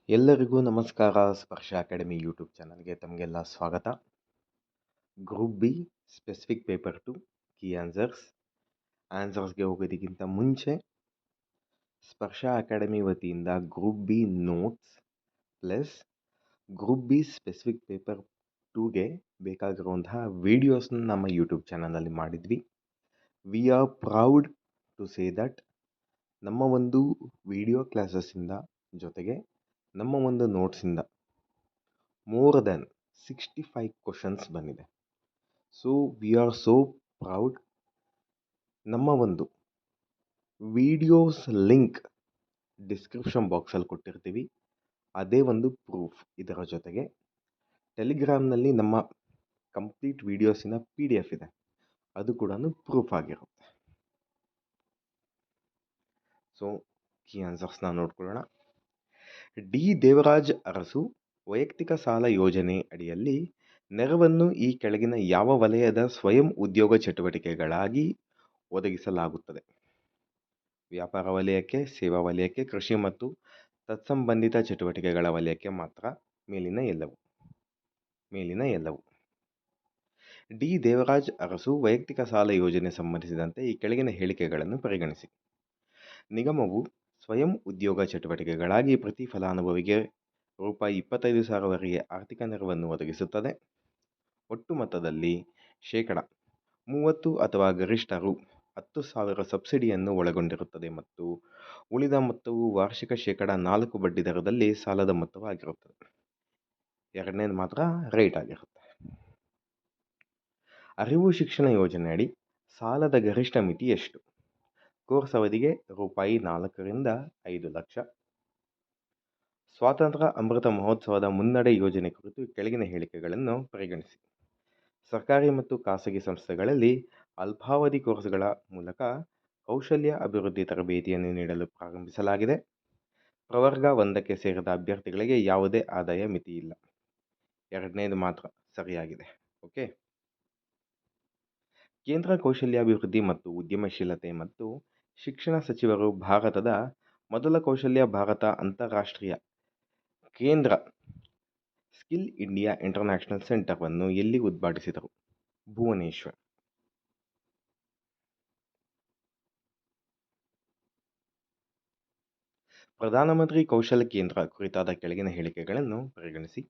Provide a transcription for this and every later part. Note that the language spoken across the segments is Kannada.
ಎಲ್ಲರಿಗೂ ನಮಸ್ಕಾರ. ಸ್ಪರ್ಶ ಅಕಾಡೆಮಿ ಯೂಟ್ಯೂಬ್ ಚಾನಲ್ಗೆ ತಮಗೆಲ್ಲ ಸ್ವಾಗತ. Group B specific paper 2 key ಆನ್ಸರ್ಸ್ಗೆ ಹೋಗೋದಕ್ಕಿಂತ ಮುಂಚೆ ಸ್ಪರ್ಶ ಅಕಾಡೆಮಿ ವತಿಯಿಂದ group B notes plus group B specific paper 2ಗೆ ಬೇಕಾಗಿರುವಂತಹ ವಿಡಿಯೋಸ್ನ ನಮ್ಮ ಯೂಟ್ಯೂಬ್ ಚಾನಲಲ್ಲಿ ಮಾಡಿದ್ವಿ. We are proud to say that ನಮ್ಮ ಒಂದು ವಿಡಿಯೋ ಕ್ಲಾಸಸ್ಸಿಂದ ಜೊತೆಗೆ ನಮ್ಮ ಒಂದು ನೋಟ್ಸಿಂದ ಮೋರ್ ದೆನ್ 65 ಕ್ವಶನ್ಸ್ ಬಂದಿದೆ. So we are so proud. ನಮ್ಮ ಒಂದು ವಿಡಿಯೋಸ್ ಲಿಂಕ್ ಡಿಸ್ಕ್ರಿಪ್ಷನ್ ಬಾಕ್ಸಲ್ಲಿ ಕೊಟ್ಟಿರ್ತೀವಿ. ಅದೇ ಒಂದು ಪ್ರೂಫ್. ಇದರ ಜೊತೆಗೆ ಟೆಲಿಗ್ರಾಮ್ನಲ್ಲಿ ನಮ್ಮ ಕಂಪ್ಲೀಟ್ ವಿಡಿಯೋಸಿನ PDF ಇದೆ, ಅದು ಕೂಡ ಪ್ರೂಫ್ ಆಗಿರುತ್ತೆ. ಸೊ ಕೀ ಆನ್ಸರ್ಸ್ನ ನೋಡ್ಕೊಳ್ಳೋಣ. ಡಿ ದೇವರಾಜ್ ಅರಸು ವೈಯಕ್ತಿಕ ಸಾಲ ಯೋಜನೆ ಅಡಿಯಲ್ಲಿ ನೆರವನ್ನು ಈ ಕೆಳಗಿನ ಯಾವ ವಲಯದ ಸ್ವಯಂ ಉದ್ಯೋಗ ಚಟುವಟಿಕೆಗಳಾಗಿ ಒದಗಿಸಲಾಗುತ್ತದೆ? ವ್ಯಾಪಾರ ವಲಯಕ್ಕೆ, ಸೇವಾ ವಲಯಕ್ಕೆ, ಕೃಷಿ ಮತ್ತು ತತ್ಸಂಬಂಧಿತ ಚಟುವಟಿಕೆಗಳ ವಲಯಕ್ಕೆ ಮಾತ್ರ. ಮೇಲಿನ ಎಲ್ಲವು. ಡಿ ದೇವರಾಜ್ ಅರಸು ವೈಯಕ್ತಿಕ ಸಾಲ ಯೋಜನೆ ಸಂಬಂಧಿಸಿದಂತೆ ಈ ಕೆಳಗಿನ ಹೇಳಿಕೆಗಳನ್ನು ಪರಿಗಣಿಸಿ. ನಿಗಮವು ಸ್ವಯಂ ಉದ್ಯೋಗ ಚಟುವಟಿಕೆಗಳಾಗಿ ಪ್ರತಿ ಫಲಾನುಭವಿಗೆ ರೂಪಾಯಿ 25,000ವರೆಗೆ ಆರ್ಥಿಕ ನೆರವನ್ನು ಒದಗಿಸುತ್ತದೆ. ಒಟ್ಟು ಮೊತ್ತದಲ್ಲಿ 30% ಅಥವಾ ಗರಿಷ್ಠ ರೂ. 10,000 ಸಬ್ಸಿಡಿಯನ್ನು ಒಳಗೊಂಡಿರುತ್ತದೆ ಮತ್ತು ಉಳಿದ ಮೊತ್ತವು ವಾರ್ಷಿಕ 4% ಬಡ್ಡಿ ದರದಲ್ಲಿ ಸಾಲದ ಮೊತ್ತವಾಗಿರುತ್ತದೆ. ಎರಡನೇದು ಮಾತ್ರ ರೇಟ್ ಆಗಿರುತ್ತೆ. ಅರಿವು ಶಿಕ್ಷಣ ಯೋಜನೆಯಡಿ ಸಾಲದ ಗರಿಷ್ಠ ಮಿತಿ ಎಷ್ಟು? ಕೋರ್ಸ್ ಅವಧಿಗೆ ರೂಪಾಯಿ 4ರಿಂದ 5 ಲಕ್ಷ. ಸ್ವಾತಂತ್ರ್ಯ ಅಮೃತ ಮಹೋತ್ಸವದ ಮುನ್ನಡೆ ಯೋಜನೆ ಕುರಿತು ಕೆಳಗಿನ ಹೇಳಿಕೆಗಳನ್ನು ಪರಿಗಣಿಸಿ. ಸರ್ಕಾರಿ ಮತ್ತು ಖಾಸಗಿ ಸಂಸ್ಥೆಗಳಲ್ಲಿ ಅಲ್ಪಾವಧಿ ಕೋರ್ಸ್ಗಳ ಮೂಲಕ ಕೌಶಲ್ಯ ಅಭಿವೃದ್ಧಿ ತರಬೇತಿಯನ್ನು ನೀಡಲು ಪ್ರಾರಂಭಿಸಲಾಗಿದೆ. ಪ್ರವರ್ಗ 1ಕ್ಕೆ ಸೇರಿದ ಅಭ್ಯರ್ಥಿಗಳಿಗೆ ಯಾವುದೇ ಆದಾಯ ಮಿತಿ ಇಲ್ಲ. ಎರಡನೇದು ಮಾತ್ರ ಸರಿಯಾಗಿದೆ. ಓಕೆ. ಕೇಂದ್ರ ಕೌಶಲ್ಯಾಭಿವೃದ್ಧಿ ಮತ್ತು ಉದ್ಯಮಶೀಲತೆ ಮತ್ತು ಶಿಕ್ಷಣ ಸಚಿವರು ಭಾರತದ ಮೊದಲ ಕೌಶಲ್ಯ ಭಾರತ ಅಂತಾರಾಷ್ಟ್ರೀಯ ಕೇಂದ್ರ ಸ್ಕಿಲ್ ಇಂಡಿಯಾ ಇಂಟರ್ನ್ಯಾಷನಲ್ ಸೆಂಟರ್ವನ್ನು ಎಲ್ಲಿ ಉದ್ಘಾಟಿಸಿದರು? ಭುವನೇಶ್ವರ್. ಪ್ರಧಾನಮಂತ್ರಿ ಕೌಶಲ್ಯ ಕೇಂದ್ರ ಕುರಿತಾದ ಕೆಳಗಿನ ಹೇಳಿಕೆಗಳನ್ನು ಪರಿಗಣಿಸಿ.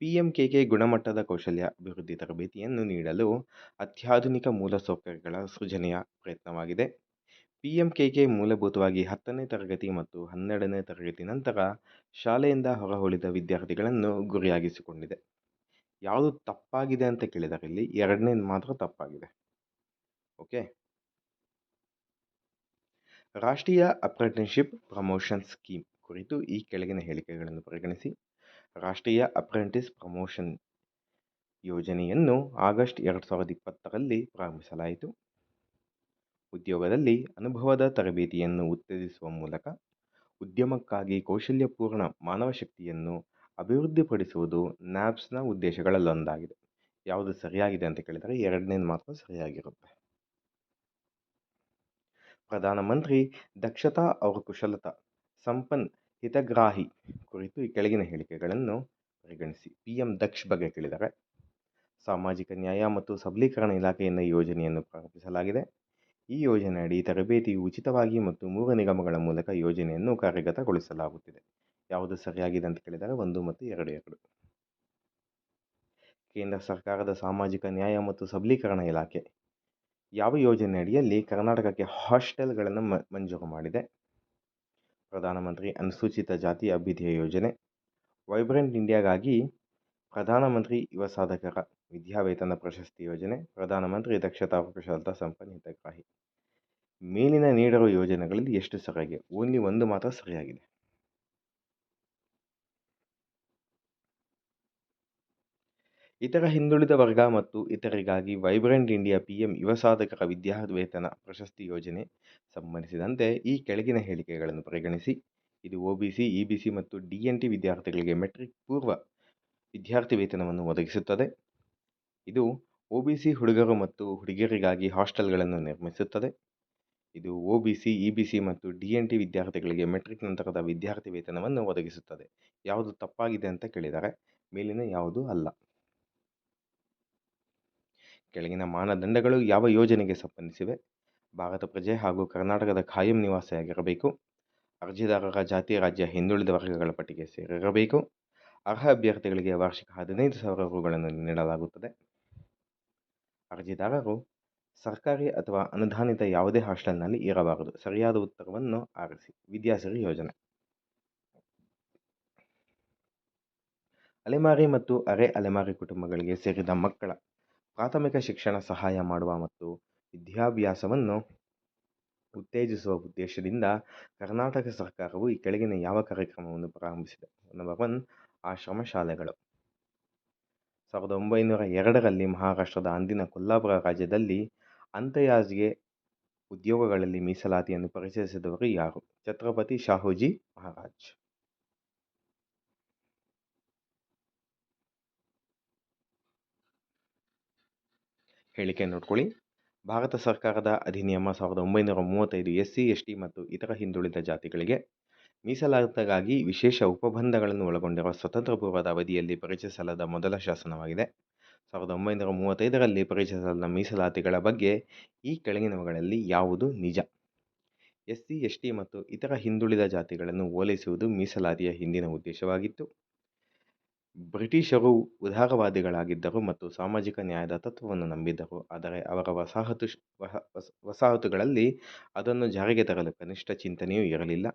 PMKK ಗುಣಮಟ್ಟದ ಕೌಶಲ್ಯ ಅಭಿವೃದ್ಧಿ ತರಬೇತಿಯನ್ನು ನೀಡಲು ಅತ್ಯಾಧುನಿಕ ಮೂಲಸೌಕರ್ಯಗಳ ಸೃಜನೆಯ ಪ್ರಯತ್ನವಾಗಿದೆ. PMKK ಮೂಲಭೂತವಾಗಿ 10ನೇ ತರಗತಿ ಮತ್ತು 12ನೇ ತರಗತಿ ನಂತರ ಶಾಲೆಯಿಂದ ಹೊರಗುಳಿದ ವಿದ್ಯಾರ್ಥಿಗಳನ್ನು ಗುರಿಯಾಗಿಸಿಕೊಂಡಿದೆ. ಯಾವುದು ತಪ್ಪಾಗಿದೆ ಅಂತ ಕೇಳಿದರೆ ಇಲ್ಲಿ ಎರಡನೇದು ಮಾತ್ರ ತಪ್ಪಾಗಿದೆ. ಓಕೆ. ರಾಷ್ಟ್ರೀಯ ಅಪ್ರೆಂಟಿಸ್ಶಿಪ್ ಪ್ರಮೋಷನ್ ಸ್ಕೀಮ್ ಕುರಿತು ಈ ಕೆಳಗಿನ ಹೇಳಿಕೆಗಳನ್ನು ಪರಿಗಣಿಸಿ. ರಾಷ್ಟ್ರೀಯ ಅಪ್ರೆಂಟಿಸ್ ಪ್ರಮೋಷನ್ ಯೋಜನೆಯನ್ನು ಆಗಸ್ಟ್ 2020ರಲ್ಲಿ ಪ್ರಾರಂಭಿಸಲಾಯಿತು. ಉದ್ಯೋಗದಲ್ಲಿ ಅನುಭವದ ತರಬೇತಿಯನ್ನು ಉತ್ತೇಜಿಸುವ ಮೂಲಕ ಉದ್ಯಮಕ್ಕಾಗಿ ಕೌಶಲ್ಯಪೂರ್ಣ ಮಾನವ ಶಕ್ತಿಯನ್ನು ಅಭಿವೃದ್ಧಿಪಡಿಸುವುದು ನ್ಯಾಬ್ಸ್ನ ಉದ್ದೇಶಗಳಲ್ಲೊಂದಾಗಿದೆ. ಯಾವುದು ಸರಿಯಾಗಿದೆ ಅಂತ ಕೇಳಿದರೆ ಎರಡನೇದು ಮಾತ್ರ ಸರಿಯಾಗಿರುತ್ತೆ. ಪ್ರಧಾನಮಂತ್ರಿ ದಕ್ಷತಾ और ಕುಶಲತಾ ಸಂಪನ್ ಹಿತಗ್ರಾಹಿ ಕುರಿತು ಈ ಕೆಳಗಿನ ಹೇಳಿಕೆಗಳನ್ನು ಪರಿಗಣಿಸಿ. PM ದಕ್ಷ ಬಗ್ಗೆ ಕೇಳಿದರೆ ಸಾಮಾಜಿಕ ನ್ಯಾಯ ಮತ್ತು ಸಬಲೀಕರಣ ಇಲಾಖೆಯಿಂದ ಯೋಜನೆಯನ್ನು ಪ್ರಾರಂಭಿಸಲಾಗಿದೆ. ಈ ಯೋಜನೆಯಡಿ ತರಬೇತಿಯು ಉಚಿತವಾಗಿ ಮತ್ತು 3 ನಿಗಮಗಳ ಮೂಲಕ ಯೋಜನೆಯನ್ನು ಕಾರ್ಯಗತಗೊಳಿಸಲಾಗುತ್ತಿದೆ. ಯಾವುದು ಸರಿಯಾಗಿದೆ ಅಂತ ಕೇಳಿದರೆ 1 ಮತ್ತು 2. ಕೇಂದ್ರ ಸರ್ಕಾರದ ಸಾಮಾಜಿಕ ನ್ಯಾಯ ಮತ್ತು ಸಬಲೀಕರಣ ಇಲಾಖೆ ಯಾವ ಯೋಜನೆ ಅಡಿಯಲ್ಲಿ ಕರ್ನಾಟಕಕ್ಕೆ ಹಾಸ್ಟೆಲ್ಗಳನ್ನು ಮಂಜೂರು ಮಾಡಿದೆ? ಪ್ರಧಾನಮಂತ್ರಿ ಅನುಸೂಚಿತ ಜಾತಿ ಅಭ್ಯುದಯ ಯೋಜನೆ, ವೈಬ್ರೆಂಟ್ ಇಂಡಿಯಾಗಾಗಿ ಪ್ರಧಾನಮಂತ್ರಿ ಯುವ ಸಾಧಕರ ವಿದ್ಯಾವೇತನ ಪ್ರಶಸ್ತಿ ಯೋಜನೆ, ಪ್ರಧಾನಮಂತ್ರಿ ದಕ್ಷತಾ और ಕುಶಲತಾ ಸಂಪನ್ನ ಹಿತಗ್ರಾಹಿ. ಮೇಲಿನ ನೀಡಿರುವ ಯೋಜನೆಗಳಲ್ಲಿ ಎಷ್ಟು ಸರಿಯಾಗಿದೆ? ಓನ್ಲಿ 1 ಮಾತ್ರ ಸರಿಯಾಗಿದೆ. ಇತರ ಹಿಂದುಳಿದ ವರ್ಗ ಮತ್ತು ಇತರರಿಗಾಗಿ ವೈಬ್ರೆಂಟ್ ಇಂಡಿಯಾ PM ಯುವ ಸಾಧಕರ ವಿದ್ಯಾವೇತನ ಪ್ರಶಸ್ತಿ ಯೋಜನೆ ಸಂಬಂಧಿಸಿದಂತೆ ಈ ಕೆಳಗಿನ ಹೇಳಿಕೆಗಳನ್ನು ಪರಿಗಣಿಸಿ. ಇದು OBC, EBC ಮತ್ತು DNT ವಿದ್ಯಾರ್ಥಿಗಳಿಗೆ ಮೆಟ್ರಿಕ್ ಪೂರ್ವ ವಿದ್ಯಾರ್ಥಿ ವೇತನವನ್ನು ಒದಗಿಸುತ್ತದೆ. ಇದು OBC ಹುಡುಗರು ಮತ್ತು ಹುಡುಗಿಯರಿಗಾಗಿ ಹಾಸ್ಟೆಲ್ಗಳನ್ನು ನಿರ್ಮಿಸುತ್ತದೆ. ಇದು OBC, EBC ಮತ್ತು DNT ವಿದ್ಯಾರ್ಥಿಗಳಿಗೆ ಮೆಟ್ರಿಕ್ ನಂತರದ ವಿದ್ಯಾರ್ಥಿ ವೇತನವನ್ನು ಒದಗಿಸುತ್ತದೆ. ಯಾವುದು ತಪ್ಪಾಗಿದೆ ಅಂತ ಕೇಳಿದ್ದಾರೆ. ಮೇಲಿನ ಯಾವುದು ಅಲ್ಲ. ಕೆಳಗಿನ ಮಾನದಂಡಗಳು ಯಾವ ಯೋಜನೆಗೆ ಸಂಬಂಧಿಸಿವೆ? ಭಾರತ ಪ್ರಜೆ ಹಾಗೂ ಕರ್ನಾಟಕದ ಕಾಯಂ ನಿವಾಸಿಯಾಗಿರಬೇಕು. ಅರ್ಜಿದಾರರ ಜಾತಿ ರಾಜ್ಯ ಹಿಂದುಳಿದ ವರ್ಗಗಳ ಪಟ್ಟಿಗೆ ಸೇರಿರಬೇಕು. ಅರ್ಹ ಅಭ್ಯರ್ಥಿಗಳಿಗೆ ವಾರ್ಷಿಕ 15,000 ರುಗಳನ್ನು ನೀಡಲಾಗುತ್ತದೆ. ಅರ್ಜಿದಾರರು ಸರ್ಕಾರಿ ಅಥವಾ ಅನುದಾನಿತ ಯಾವುದೇ ಹಾಸ್ಟೆಲ್ನಲ್ಲಿ ಇರಬಾರದು. ಸರಿಯಾದ ಉತ್ತರವನ್ನು ಆರಿಸಿ. ವಿದ್ಯಾಸಿರಿ ಯೋಜನೆ. ಅಲೆಮಾರಿ ಮತ್ತು ಅರೆ ಅಲೆಮಾರಿ ಕುಟುಂಬಗಳಿಗೆ ಸೇರಿದ ಮಕ್ಕಳ ಪ್ರಾಥಮಿಕ ಶಿಕ್ಷಣ ಸಹಾಯ ಮಾಡುವ ಮತ್ತು ವಿದ್ಯಾಭ್ಯಾಸವನ್ನು ಉತ್ತೇಜಿಸುವ ಉದ್ದೇಶದಿಂದ ಕರ್ನಾಟಕ ಸರ್ಕಾರವು ಈ ಕೆಳಗಿನ ಯಾವ ಕಾರ್ಯಕ್ರಮವನ್ನು ಪ್ರಾರಂಭಿಸಿದೆ? ನಂಬರ್ 1, ಆಶ್ರಮ ಶಾಲೆಗಳು. 1902ರಲ್ಲಿ ಮಹಾರಾಷ್ಟ್ರದ ಅಂದಿನ ಕೊಲ್ಲಾಪುರ ರಾಜ್ಯದಲ್ಲಿ ಅಂತ್ಯಯಾಜ್ಗೆ ಉದ್ಯೋಗಗಳಲ್ಲಿ ಮೀಸಲಾತಿಯನ್ನು ಪರಿಚಯಿಸಿದವರು ಯಾರು? ಛತ್ರಪತಿ ಶಾಹುಜಿ ಮಹಾರಾಜ್. ಹೇಳಿಕೆ ನೋಡ್ಕೊಳ್ಳಿ. ಭಾರತ ಸರ್ಕಾರದ ಅಧಿನಿಯಮ 1935 SC, ST ಮತ್ತು ಇತರ ಹಿಂದುಳಿದ ಜಾತಿಗಳಿಗೆ ಮೀಸಲಾತಿಗಾಗಿ ವಿಶೇಷ ಉಪಬಂಧಗಳನ್ನು ಒಳಗೊಂಡಿರುವ ಸ್ವತಂತ್ರ ಪೂರ್ವದ ಅವಧಿಯಲ್ಲಿ ಪರಿಚಯಿಸಲಾದ ಮೊದಲ ಶಾಸನವಾಗಿದೆ. 1935ರಲ್ಲಿ ಪರಿಚಯಿಸಲಾದ ಮೀಸಲಾತಿಗಳ ಬಗ್ಗೆ ಈ ಕೆಳಗಿನವುಗಳಲ್ಲಿ ಯಾವುದು ನಿಜ? SC, ST ಮತ್ತು ಇತರ ಹಿಂದುಳಿದ ಜಾತಿಗಳನ್ನು ಓಲೈಸುವುದು ಮೀಸಲಾತಿಯ ಹಿಂದಿನ ಉದ್ದೇಶವಾಗಿತ್ತು. ಬ್ರಿಟಿಷರು ಉದಾರವಾದಿಗಳಾಗಿದ್ದರು ಮತ್ತು ಸಾಮಾಜಿಕ ನ್ಯಾಯದ ತತ್ವವನ್ನು ನಂಬಿದ್ದರು. ಆದರೆ ಅವರ ವಸಾಹತುಗಳಲ್ಲಿ ಅದನ್ನು ಜಾರಿಗೆ ತರಲು ಕನಿಷ್ಠ ಚಿಂತನೆಯೂ ಇರಲಿಲ್ಲ.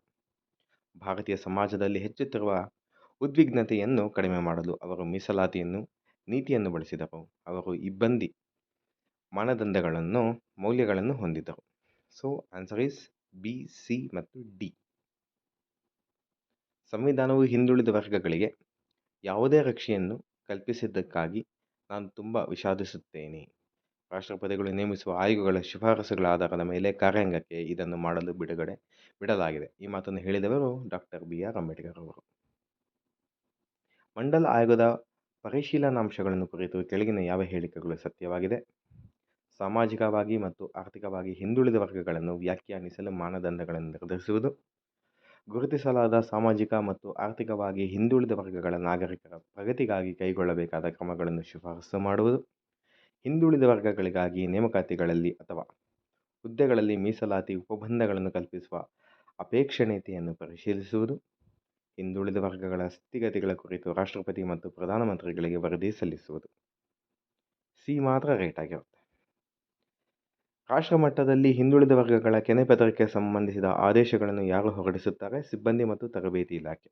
ಭಾರತೀಯ ಸಮಾಜದಲ್ಲಿ ಹೆಚ್ಚುತ್ತಿರುವ ಉದ್ವಿಗ್ನತೆಯನ್ನು ಕಡಿಮೆ ಮಾಡಲು ಅವರು ಮೀಸಲಾತಿಯನ್ನು ನೀತಿಯನ್ನು ಬಳಸಿದರು. ಅವರು ಇಬ್ಬಂದಿ ಮೌಲ್ಯಗಳನ್ನು ಹೊಂದಿದ್ದರು. So answer is B, C ಮತ್ತು D. ಸಂವಿಧಾನವು ಹಿಂದುಳಿದ ವರ್ಗಗಳಿಗೆ ಯಾವುದೇ ರಕ್ಷೆಯನ್ನು ಕಲ್ಪಿಸಿದ್ದಕ್ಕಾಗಿ ನಾನು ತುಂಬ ವಿಷಾದಿಸುತ್ತೇನೆ. ರಾಷ್ಟ್ರಪತಿಗಳು ನೇಮಿಸುವ ಆಯೋಗಗಳ ಶಿಫಾರಸುಗಳ ಆಧಾರದ ಮೇಲೆ ಕಾರ್ಯಾಂಗಕ್ಕೆ ಇದನ್ನು ಮಾಡಲು ಬಿಡಲಾಗಿದೆ. ಈ ಮಾತನ್ನು ಹೇಳಿದವರು ಡಾಕ್ಟರ್ BR ಅಂಬೇಡ್ಕರ್ ಅವರು. ಮಂಡಲ್ ಆಯೋಗದ ಪರಿಶೀಲನಾಂಶಗಳನ್ನು ಕುರಿತು ಕೆಳಗಿನ ಯಾವ ಹೇಳಿಕೆಗಳು ಸತ್ಯವಾಗಿದೆ? ಸಾಮಾಜಿಕವಾಗಿ ಮತ್ತು ಆರ್ಥಿಕವಾಗಿ ಹಿಂದುಳಿದ ವರ್ಗಗಳನ್ನು ವ್ಯಾಖ್ಯಾನಿಸಲು ಮಾನದಂಡಗಳನ್ನು ನಿರ್ಧರಿಸುವುದು. ಗುರುತಿಸಲಾದ ಸಾಮಾಜಿಕ ಮತ್ತು ಆರ್ಥಿಕವಾಗಿ ಹಿಂದುಳಿದ ವರ್ಗಗಳ ನಾಗರಿಕರ ಪ್ರಗತಿಗಾಗಿ ಕೈಗೊಳ್ಳಬೇಕಾದ ಕ್ರಮಗಳನ್ನು ಶಿಫಾರಸು ಮಾಡುವುದು. ಹಿಂದುಳಿದ ವರ್ಗಗಳಿಗಾಗಿ ನೇಮಕಾತಿಗಳಲ್ಲಿ ಅಥವಾ ಹುದ್ದೆಗಳಲ್ಲಿ ಮೀಸಲಾತಿ ಉಪಬಂಧಗಳನ್ನು ಕಲ್ಪಿಸುವ ಅಪೇಕ್ಷಣೀಯತೆಯನ್ನು ಪರಿಶೀಲಿಸುವುದು. ಹಿಂದುಳಿದ ವರ್ಗಗಳ ಸ್ಥಿತಿಗತಿಗಳ ಕುರಿತು ರಾಷ್ಟ್ರಪತಿ ಮತ್ತು ಪ್ರಧಾನಮಂತ್ರಿಗಳಿಗೆ ವರದಿ ಸಲ್ಲಿಸುವುದು. C ಮಾತ್ರ ರೈಟ್ ಆಗಿರುತ್ತೆ. ರಾಷ್ಟ್ರ ಮಟ್ಟದಲ್ಲಿ ಹಿಂದುಳಿದ ವರ್ಗಗಳ ಕೆನೆಪತ್ರಕ್ಕೆ ಸಂಬಂಧಿಸಿದ ಆದೇಶಗಳನ್ನು ಯಾರು ಹೊರಡಿಸುತ್ತಾರೆ? ಸಿಬ್ಬಂದಿ ಮತ್ತು ತರಬೇತಿ ಇಲಾಖೆ.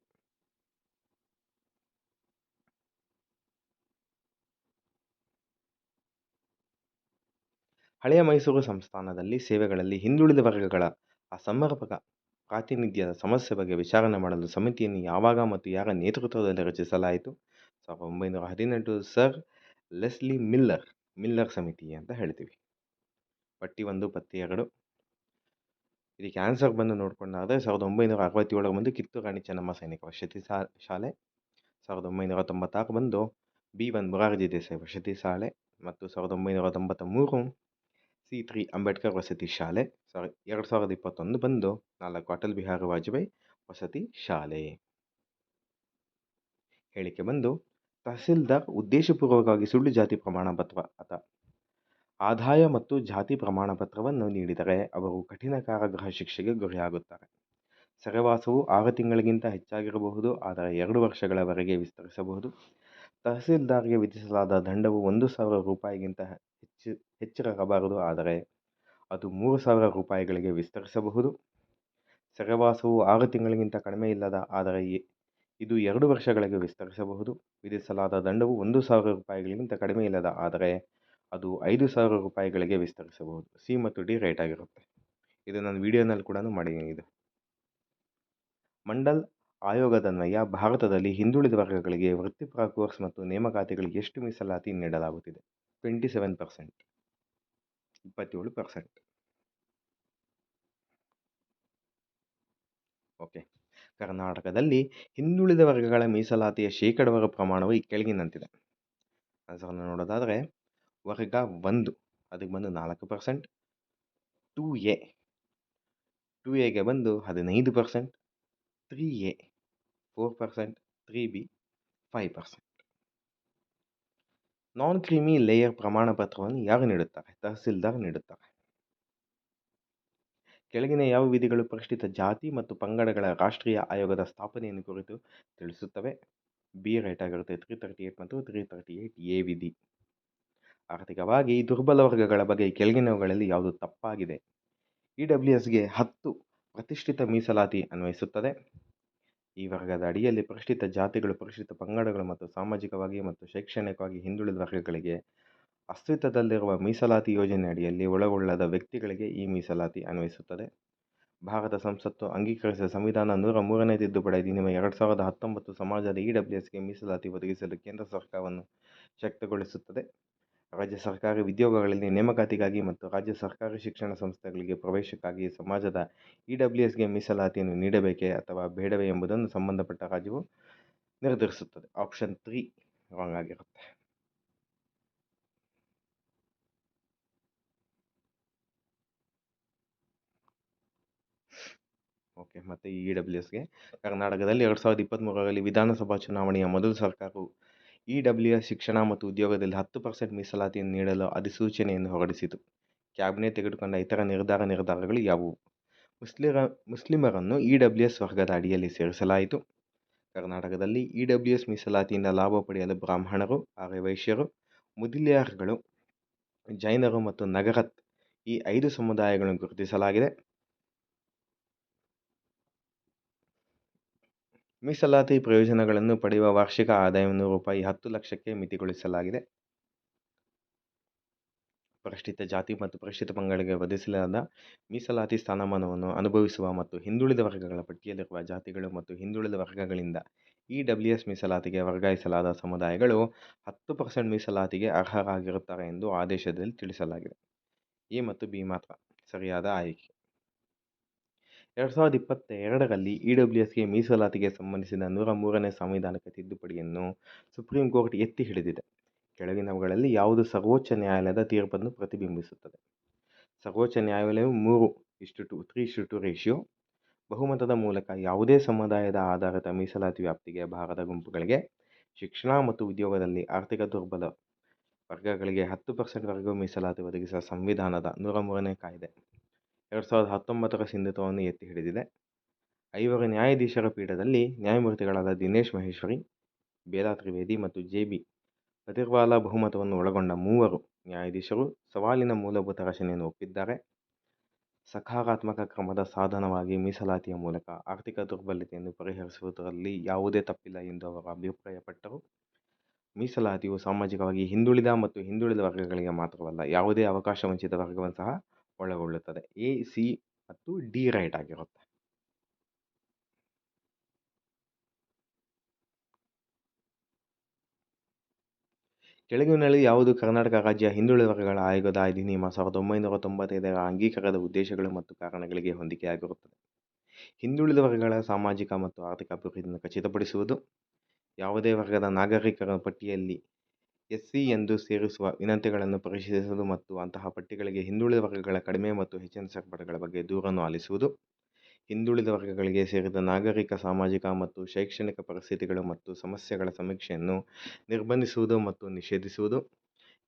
ಹಳೆಯ ಮೈಸೂರು ಸಂಸ್ಥಾನದಲ್ಲಿ ಸೇವೆಗಳಲ್ಲಿ ಹಿಂದುಳಿದ ವರ್ಗಗಳ ಅಸಮರ್ಪಕ ಪ್ರಾತಿನಿಧ್ಯದ ಸಮಸ್ಯೆ ಬಗ್ಗೆ ವಿಚಾರಣೆ ಮಾಡಲು ಸಮಿತಿಯನ್ನು ಯಾವಾಗ ಮತ್ತು ಯಾರ ನೇತೃತ್ವದಲ್ಲಿ ರಚಿಸಲಾಯಿತು? 1918 ಸರ್ ಲೆಸ್ಲಿ ಮಿಲ್ಲರ್ ಸಮಿತಿ ಅಂತ ಹೇಳ್ತೀವಿ. ಪಟ್ಟಿ 1, ಪಟ್ಟಿ 2. ಇದಕ್ಕೆ ಆನ್ಸರ್ ಬಂದು ನೋಡ್ಕೊಂಡಾದ್ರೆ 1967 ಬಂದು ಕಿತ್ತೂರು ರಾಣಿ ಚೆನ್ನಮ್ಮ ಸೈನಿಕ ವಸತಿ ಶಾಲೆ. 1996 ಬಂದು B1 ಮೊರಾರ್ಜಿ ದೇಸಾಯಿ ವಸತಿ ಶಾಲೆ ಮತ್ತು 1993 C3 ಅಂಬೇಡ್ಕರ್ ವಸತಿ ಶಾಲೆ. 2021 ಬಂದು 4 ಅಟಲ್ ಬಿಹಾರಿ ವಾಜಪೇಯಿ ವಸತಿ ಶಾಲೆ. ಹೇಳಿಕೆ ಬಂದು ತಹಸೀಲ್ದಾರ್ ಉದ್ದೇಶಪೂರ್ವಕವಾಗಿ ಸುಳ್ಳು ಜಾತಿ ಪ್ರಮಾಣ ಪತ್ರ ಅಥವಾ ಆದಾಯ ಮತ್ತು ಜಾತಿ ಪ್ರಮಾಣ ಪತ್ರವನ್ನು ನೀಡಿದರೆ ಅವರು ಕಠಿಣ ಕಾರಾಗೃಹ ಶಿಕ್ಷೆಗೆ ಗುರಿಯಾಗುತ್ತಾರೆ. ಸೆರೆವಾಸವು 6 ತಿಂಗಳಿಗಿಂತ ಹೆಚ್ಚಾಗಿರಬಹುದು, ಆದರೆ 2 ವರ್ಷಗಳವರೆಗೆ ವಿಸ್ತರಿಸಬಹುದು. ತಹಸೀಲ್ದಾರ್ಗೆ ವಿಧಿಸಲಾದ ದಂಡವು 1,000 ರೂಪಾಯಿಗಿಂತ ಹೆಚ್ಚಿರಬಾರದು, ಆದರೆ ಅದು 3,000 ರೂಪಾಯಿಗಳಿಗೆ ವಿಸ್ತರಿಸಬಹುದು. ಸೆರೆವಾಸವು 6 ತಿಂಗಳಿಗಿಂತ ಕಡಿಮೆ ಇಲ್ಲದ ಆದರೆ ಇದು 2 ವರ್ಷಗಳಿಗೆ ವಿಸ್ತರಿಸಬಹುದು. ವಿಧಿಸಲಾದ ದಂಡವು 1,000 ರೂಪಾಯಿಗಳಿಗಿಂತ ಕಡಿಮೆ ಇಲ್ಲದ ಆದರೆ ಅದು 5,000 ರೂಪಾಯಿಗಳಿಗೆ ವಿಸ್ತರಿಸಬಹುದು. C ಮತ್ತು D ರೈಟ್ ಆಗಿರುತ್ತೆ. ಇದು ನಾನು ವಿಡಿಯೋನಲ್ಲಿ ಕೂಡ ಮಾಡಿದ್ದೀನಿ. ಇದು ಮಂಡಲ್ ಆಯೋಗದನ್ವಯ ಭಾರತದಲ್ಲಿ ಹಿಂದುಳಿದ ವರ್ಗಗಳಿಗೆ ವೃತ್ತಿಪರ ಕೋರ್ಸ್ ಮತ್ತು ನೇಮಕಾತಿಗಳಿಗೆ ಎಷ್ಟು ಮೀಸಲಾತಿ ನೀಡಲಾಗುತ್ತಿದೆ? 27%. 27%. ಓಕೆ. ಕರ್ನಾಟಕದಲ್ಲಿ ಹಿಂದುಳಿದ ವರ್ಗಗಳ ಮೀಸಲಾತಿಯ ಶೇಕಡಾವಾರು ಪ್ರಮಾಣವು ಈ ಕೆಳಗಿನಂತಿದೆ. ಆನ್ಸರ್ನ ನೋಡೋದಾದರೆ ವರ್ಗ 1 ಅದಕ್ಕೆ ಬಂದು 4%, 2A 2Aಗೆ ಬಂದು 15%, 3A 4%, 3B 5%. Non creamy layer ಪ್ರಮಾಣ ಪತ್ರವನ್ನು ಯಾರು ನೀಡುತ್ತಾರೆ? ತಹಸೀಲ್ದಾರ್ ನೀಡುತ್ತಾರೆ. ಕೆಳಗಿನ ಯಾವ ವಿಧಿಗಳು ಪರಿಶಿಷ್ಟ ಜಾತಿ ಮತ್ತು ಪಂಗಡಗಳ ರಾಷ್ಟ್ರೀಯ ಆಯೋಗದ ಸ್ಥಾಪನೆಯನ್ನು ಕುರಿತು ತಿಳಿಸುತ್ತವೆ? ಬಿ ರೈಟ್ ಆಗಿರುತ್ತೆ. 338 ಮತ್ತು 338A ವಿಧಿ. ಆರ್ಥಿಕವಾಗಿ ದುರ್ಬಲ ವರ್ಗಗಳ ಬಗ್ಗೆ ಕೆಳಗಿನವುಗಳಲ್ಲಿ ಯಾವುದು ತಪ್ಪಾಗಿದೆ? EWSಗೆ 10 ಪ್ರತಿಷ್ಠಿತ ಮೀಸಲಾತಿ ಅನ್ವಯಿಸುತ್ತದೆ. ಈ ವರ್ಗದ ಅಡಿಯಲ್ಲಿ ಪರಿಶಿಷ್ಟ ಜಾತಿಗಳು, ಪರಿಶಿಷ್ಟ ಪಂಗಡಗಳು ಮತ್ತು ಸಾಮಾಜಿಕವಾಗಿ ಮತ್ತು ಶೈಕ್ಷಣಿಕವಾಗಿ ಹಿಂದುಳಿದ ವರ್ಗಗಳಿಗೆ ಅಸ್ತಿತ್ವದಲ್ಲಿರುವ ಮೀಸಲಾತಿ ಯೋಜನೆ ಅಡಿಯಲ್ಲಿ ಒಳಗೊಳ್ಳದ ವ್ಯಕ್ತಿಗಳಿಗೆ ಈ ಮೀಸಲಾತಿ ಅನ್ವಯಿಸುತ್ತದೆ. ಭಾರತ ಸಂಸತ್ತು ಅಂಗೀಕರಿಸಿದ ಸಂವಿಧಾನ 103ನೇ ತಿದ್ದುಪಡಿ ಅಧಿನಿಯಮ 2019 ಸಮಾಜದ EWSಗೆ ಮೀಸಲಾತಿ ಒದಗಿಸಲು ಕೇಂದ್ರ ಸರ್ಕಾರವನ್ನು ಶಕ್ತಗೊಳಿಸುತ್ತದೆ. ರಾಜ್ಯ ಸರ್ಕಾರಿ ಉದ್ಯೋಗಗಳಲ್ಲಿ ನೇಮಕಾತಿಗಾಗಿ ಮತ್ತು ರಾಜ್ಯ ಸರ್ಕಾರಿ ಶಿಕ್ಷಣ ಸಂಸ್ಥೆಗಳಿಗೆ ಪ್ರವೇಶಕ್ಕಾಗಿ ಸಮಾಜದ EWSಗೆ ಮೀಸಲಾತಿಯನ್ನು ನೀಡಬೇಕೇ ಅಥವಾ ಬೇಡವೇ ಎಂಬುದನ್ನು ಸಂಬಂಧಪಟ್ಟ ರಾಜ್ಯವು ನಿರ್ಧರಿಸುತ್ತದೆ. ಆಪ್ಷನ್ 3 ರಾಂಗ್ ಆಗಿರುತ್ತೆ. ಓಕೆ, ಮತ್ತು EWSಗೆ ಕರ್ನಾಟಕದಲ್ಲಿ 2023ರಲ್ಲಿ ವಿಧಾನಸಭಾ ಚುನಾವಣೆಯ ಮೊದಲು ಸರ್ಕಾರವು EWS ಶಿಕ್ಷಣ ಮತ್ತು ಉದ್ಯೋಗದಲ್ಲಿ 10% ಮೀಸಲಾತಿಯನ್ನು ನೀಡಲು ಅಧಿಸೂಚನೆಯನ್ನು ಹೊರಡಿಸಿತು. ಕ್ಯಾಬಿನೆಟ್ ತೆಗೆದುಕೊಂಡ ಇತರ ನಿರ್ಧಾರಗಳು ಯಾವುವು? ಮುಸ್ಲಿಮರನ್ನು EWS ವರ್ಗದ ಅಡಿಯಲ್ಲಿ ಸೇರಿಸಲಾಯಿತು. ಕರ್ನಾಟಕದಲ್ಲಿ EWS ಮೀಸಲಾತಿಯಿಂದ ಲಾಭ ಪಡೆಯಲು ಬ್ರಾಹ್ಮಣರು, ಆರ್ಯವೈಶ್ಯರು, ಮುದಿಲಿಯಾರ್ಗಳು, ಜೈನರು ಮತ್ತು ನಗರತ್ ಈ 5 ಸಮುದಾಯಗಳನ್ನು ಗುರುತಿಸಲಾಗಿದೆ. ಮೀಸಲಾತಿ ಪ್ರಯೋಜನಗಳನ್ನು ಪಡೆಯುವ ವಾರ್ಷಿಕ ಆದಾಯವನ್ನು ರೂಪಾಯಿ 10 ಲಕ್ಷಕ್ಕೆ ಮಿತಿಗೊಳಿಸಲಾಗಿದೆ. ಪರಿಶಿಷ್ಟ ಜಾತಿ ಮತ್ತು ಪರಿಶಿಷ್ಟ ಪಂಗಡಗಳಿಗೆ ಒದಗಿಸಲಾದ ಮೀಸಲಾತಿ ಸ್ಥಾನಮಾನವನ್ನು ಅನುಭವಿಸುವ ಮತ್ತು ಹಿಂದುಳಿದ ವರ್ಗಗಳ ಪಟ್ಟಿಯಲ್ಲಿರುವ ಜಾತಿಗಳು ಮತ್ತು ಹಿಂದುಳಿದ ವರ್ಗಗಳಿಂದ EWS ಮೀಸಲಾತಿಗೆ ವರ್ಗಾಯಿಸಲಾದ ಸಮುದಾಯಗಳು 10% ಮೀಸಲಾತಿಗೆ ಅರ್ಹರಾಗಿರುತ್ತಾರೆ ಎಂದು ಆದೇಶದಲ್ಲಿ ತಿಳಿಸಲಾಗಿದೆ. ಎ ಮತ್ತು ಬಿ ಮಾತ್ರ ಸರಿಯಾದ ಆಯ್ಕೆ. 2022ರಲ್ಲಿ EWSಗೆ ಮೀಸಲಾತಿಗೆ ಸಂಬಂಧಿಸಿದ 103ನೇ ಸಾಂವಿಧಾನಿಕ ತಿದ್ದುಪಡಿಯನ್ನು ಸುಪ್ರೀಂ ಕೋರ್ಟ್ ಎತ್ತಿ ಹಿಡಿದಿದೆ. ಕೆಳಗಿನವುಗಳಲ್ಲಿ ಯಾವುದು ಸರ್ವೋಚ್ಚ ನ್ಯಾಯಾಲಯದ ತೀರ್ಪನ್ನು ಪ್ರತಿಬಿಂಬಿಸುತ್ತದೆ? ಸರ್ವೋಚ್ಚ ನ್ಯಾಯಾಲಯವು 3:2 ರೇಷಿಯೋ ಬಹುಮತದ ಮೂಲಕ ಯಾವುದೇ ಸಮುದಾಯದ ಆಧಾರಿತ ಮೀಸಲಾತಿ ವ್ಯಾಪ್ತಿಗೆ ಬಾರದ ಗುಂಪುಗಳಿಗೆ, ಶಿಕ್ಷಣ ಮತ್ತು ಉದ್ಯೋಗದಲ್ಲಿ ಆರ್ಥಿಕ ದುರ್ಬಲ ವರ್ಗಗಳಿಗೆ 10% ವರೆಗೂ ಮೀಸಲಾತಿ ಒದಗಿಸುವ ಸಂವಿಧಾನದ 103ನೇ ಕಾಯ್ದೆ 2019ರ ಸಿಂಧುತ್ವವನ್ನು ಎತ್ತಿ ಹಿಡಿದಿದೆ. 5 ನ್ಯಾಯಾಧೀಶರ ಪೀಠದಲ್ಲಿ ನ್ಯಾಯಮೂರ್ತಿಗಳಾದ ದಿನೇಶ್ ಮಹೇಶ್ವರಿ, ಬೇಲಾ ತ್ರಿವೇದಿ ಮತ್ತು JB ಪತಿರ್ವಾಲಾ ಬಹುಮತವನ್ನು ಒಳಗೊಂಡ 3 ನ್ಯಾಯಾಧೀಶರು ಸವಾಲಿನ ಮೂಲಭೂತ ರಚನೆಯನ್ನು ಒಪ್ಪಿದ್ದಾರೆ. ಸಕಾರಾತ್ಮಕ ಕ್ರಮದ ಸಾಧನವಾಗಿ ಮೀಸಲಾತಿಯ ಮೂಲಕ ಆರ್ಥಿಕ ದುರ್ಬಲತೆಯನ್ನು ಪರಿಹರಿಸುವುದರಲ್ಲಿ ಯಾವುದೇ ತಪ್ಪಿಲ್ಲ ಎಂದು ಅವರು ಅಭಿಪ್ರಾಯಪಟ್ಟರು. ಮೀಸಲಾತಿಯು ಸಾಮಾಜಿಕವಾಗಿ ಹಿಂದುಳಿದ ಮತ್ತು ಹಿಂದುಳಿದ ವರ್ಗಗಳಿಗೆ ಮಾತ್ರವಲ್ಲ, ಯಾವುದೇ ಅವಕಾಶ ವಂಚಿತ ವರ್ಗವನ್ನು ಸಹ ಒಳಗೊಳ್ಳುತ್ತದೆ. A, C ಮತ್ತು D ರೈಟ್ ಆಗಿರುತ್ತೆ. ಕೆಳಗಿನಲ್ಲಿ ಯಾವುದು ಕರ್ನಾಟಕ ರಾಜ್ಯ ಹಿಂದುಳಿದ ವರ್ಗಗಳ ಆಯೋಗದ ಅಧಿನಿಯಮ 1995ರ ಅಂಗೀಕಾರದ ಉದ್ದೇಶಗಳು ಮತ್ತು ಕಾರಣಗಳಿಗೆ ಹೊಂದಿಕೆಯಾಗಿರುತ್ತದೆ? ಹಿಂದುಳಿದ ವರ್ಗಗಳ ಸಾಮಾಜಿಕ ಮತ್ತು ಆರ್ಥಿಕ ಅಭಿವೃದ್ಧಿಯನ್ನು ಖಚಿತಪಡಿಸುವುದು, ಯಾವುದೇ ವರ್ಗದ ನಾಗರಿಕರ ಪಟ್ಟಿಯಲ್ಲಿ SC ಎಂದು ಸೇರಿಸುವ ವಿನಂತಿಗಳನ್ನು ಪರಿಶೀಲಿಸುವುದು ಮತ್ತು ಅಂತಹ ಪಟ್ಟಿಗಳಿಗೆ ಹಿಂದುಳಿದ ವರ್ಗಗಳ ಕಡಿಮೆ ಮತ್ತು ಹೆಚ್ಚಿನ ಸೇರ್ಪಡೆಗಳ ಬಗ್ಗೆ ದೂರನ್ನು ಆಲಿಸುವುದು, ಹಿಂದುಳಿದ ವರ್ಗಗಳಿಗೆ ಸೇರಿದ ನಾಗರಿಕ ಸಾಮಾಜಿಕ ಮತ್ತು ಶೈಕ್ಷಣಿಕ ಪರಿಸ್ಥಿತಿಗಳು ಮತ್ತು ಸಮಸ್ಯೆಗಳ ಸಮೀಕ್ಷೆಯನ್ನು ನಿರ್ಬಂಧಿಸುವುದು ಮತ್ತು ನಿಷೇಧಿಸುವುದು,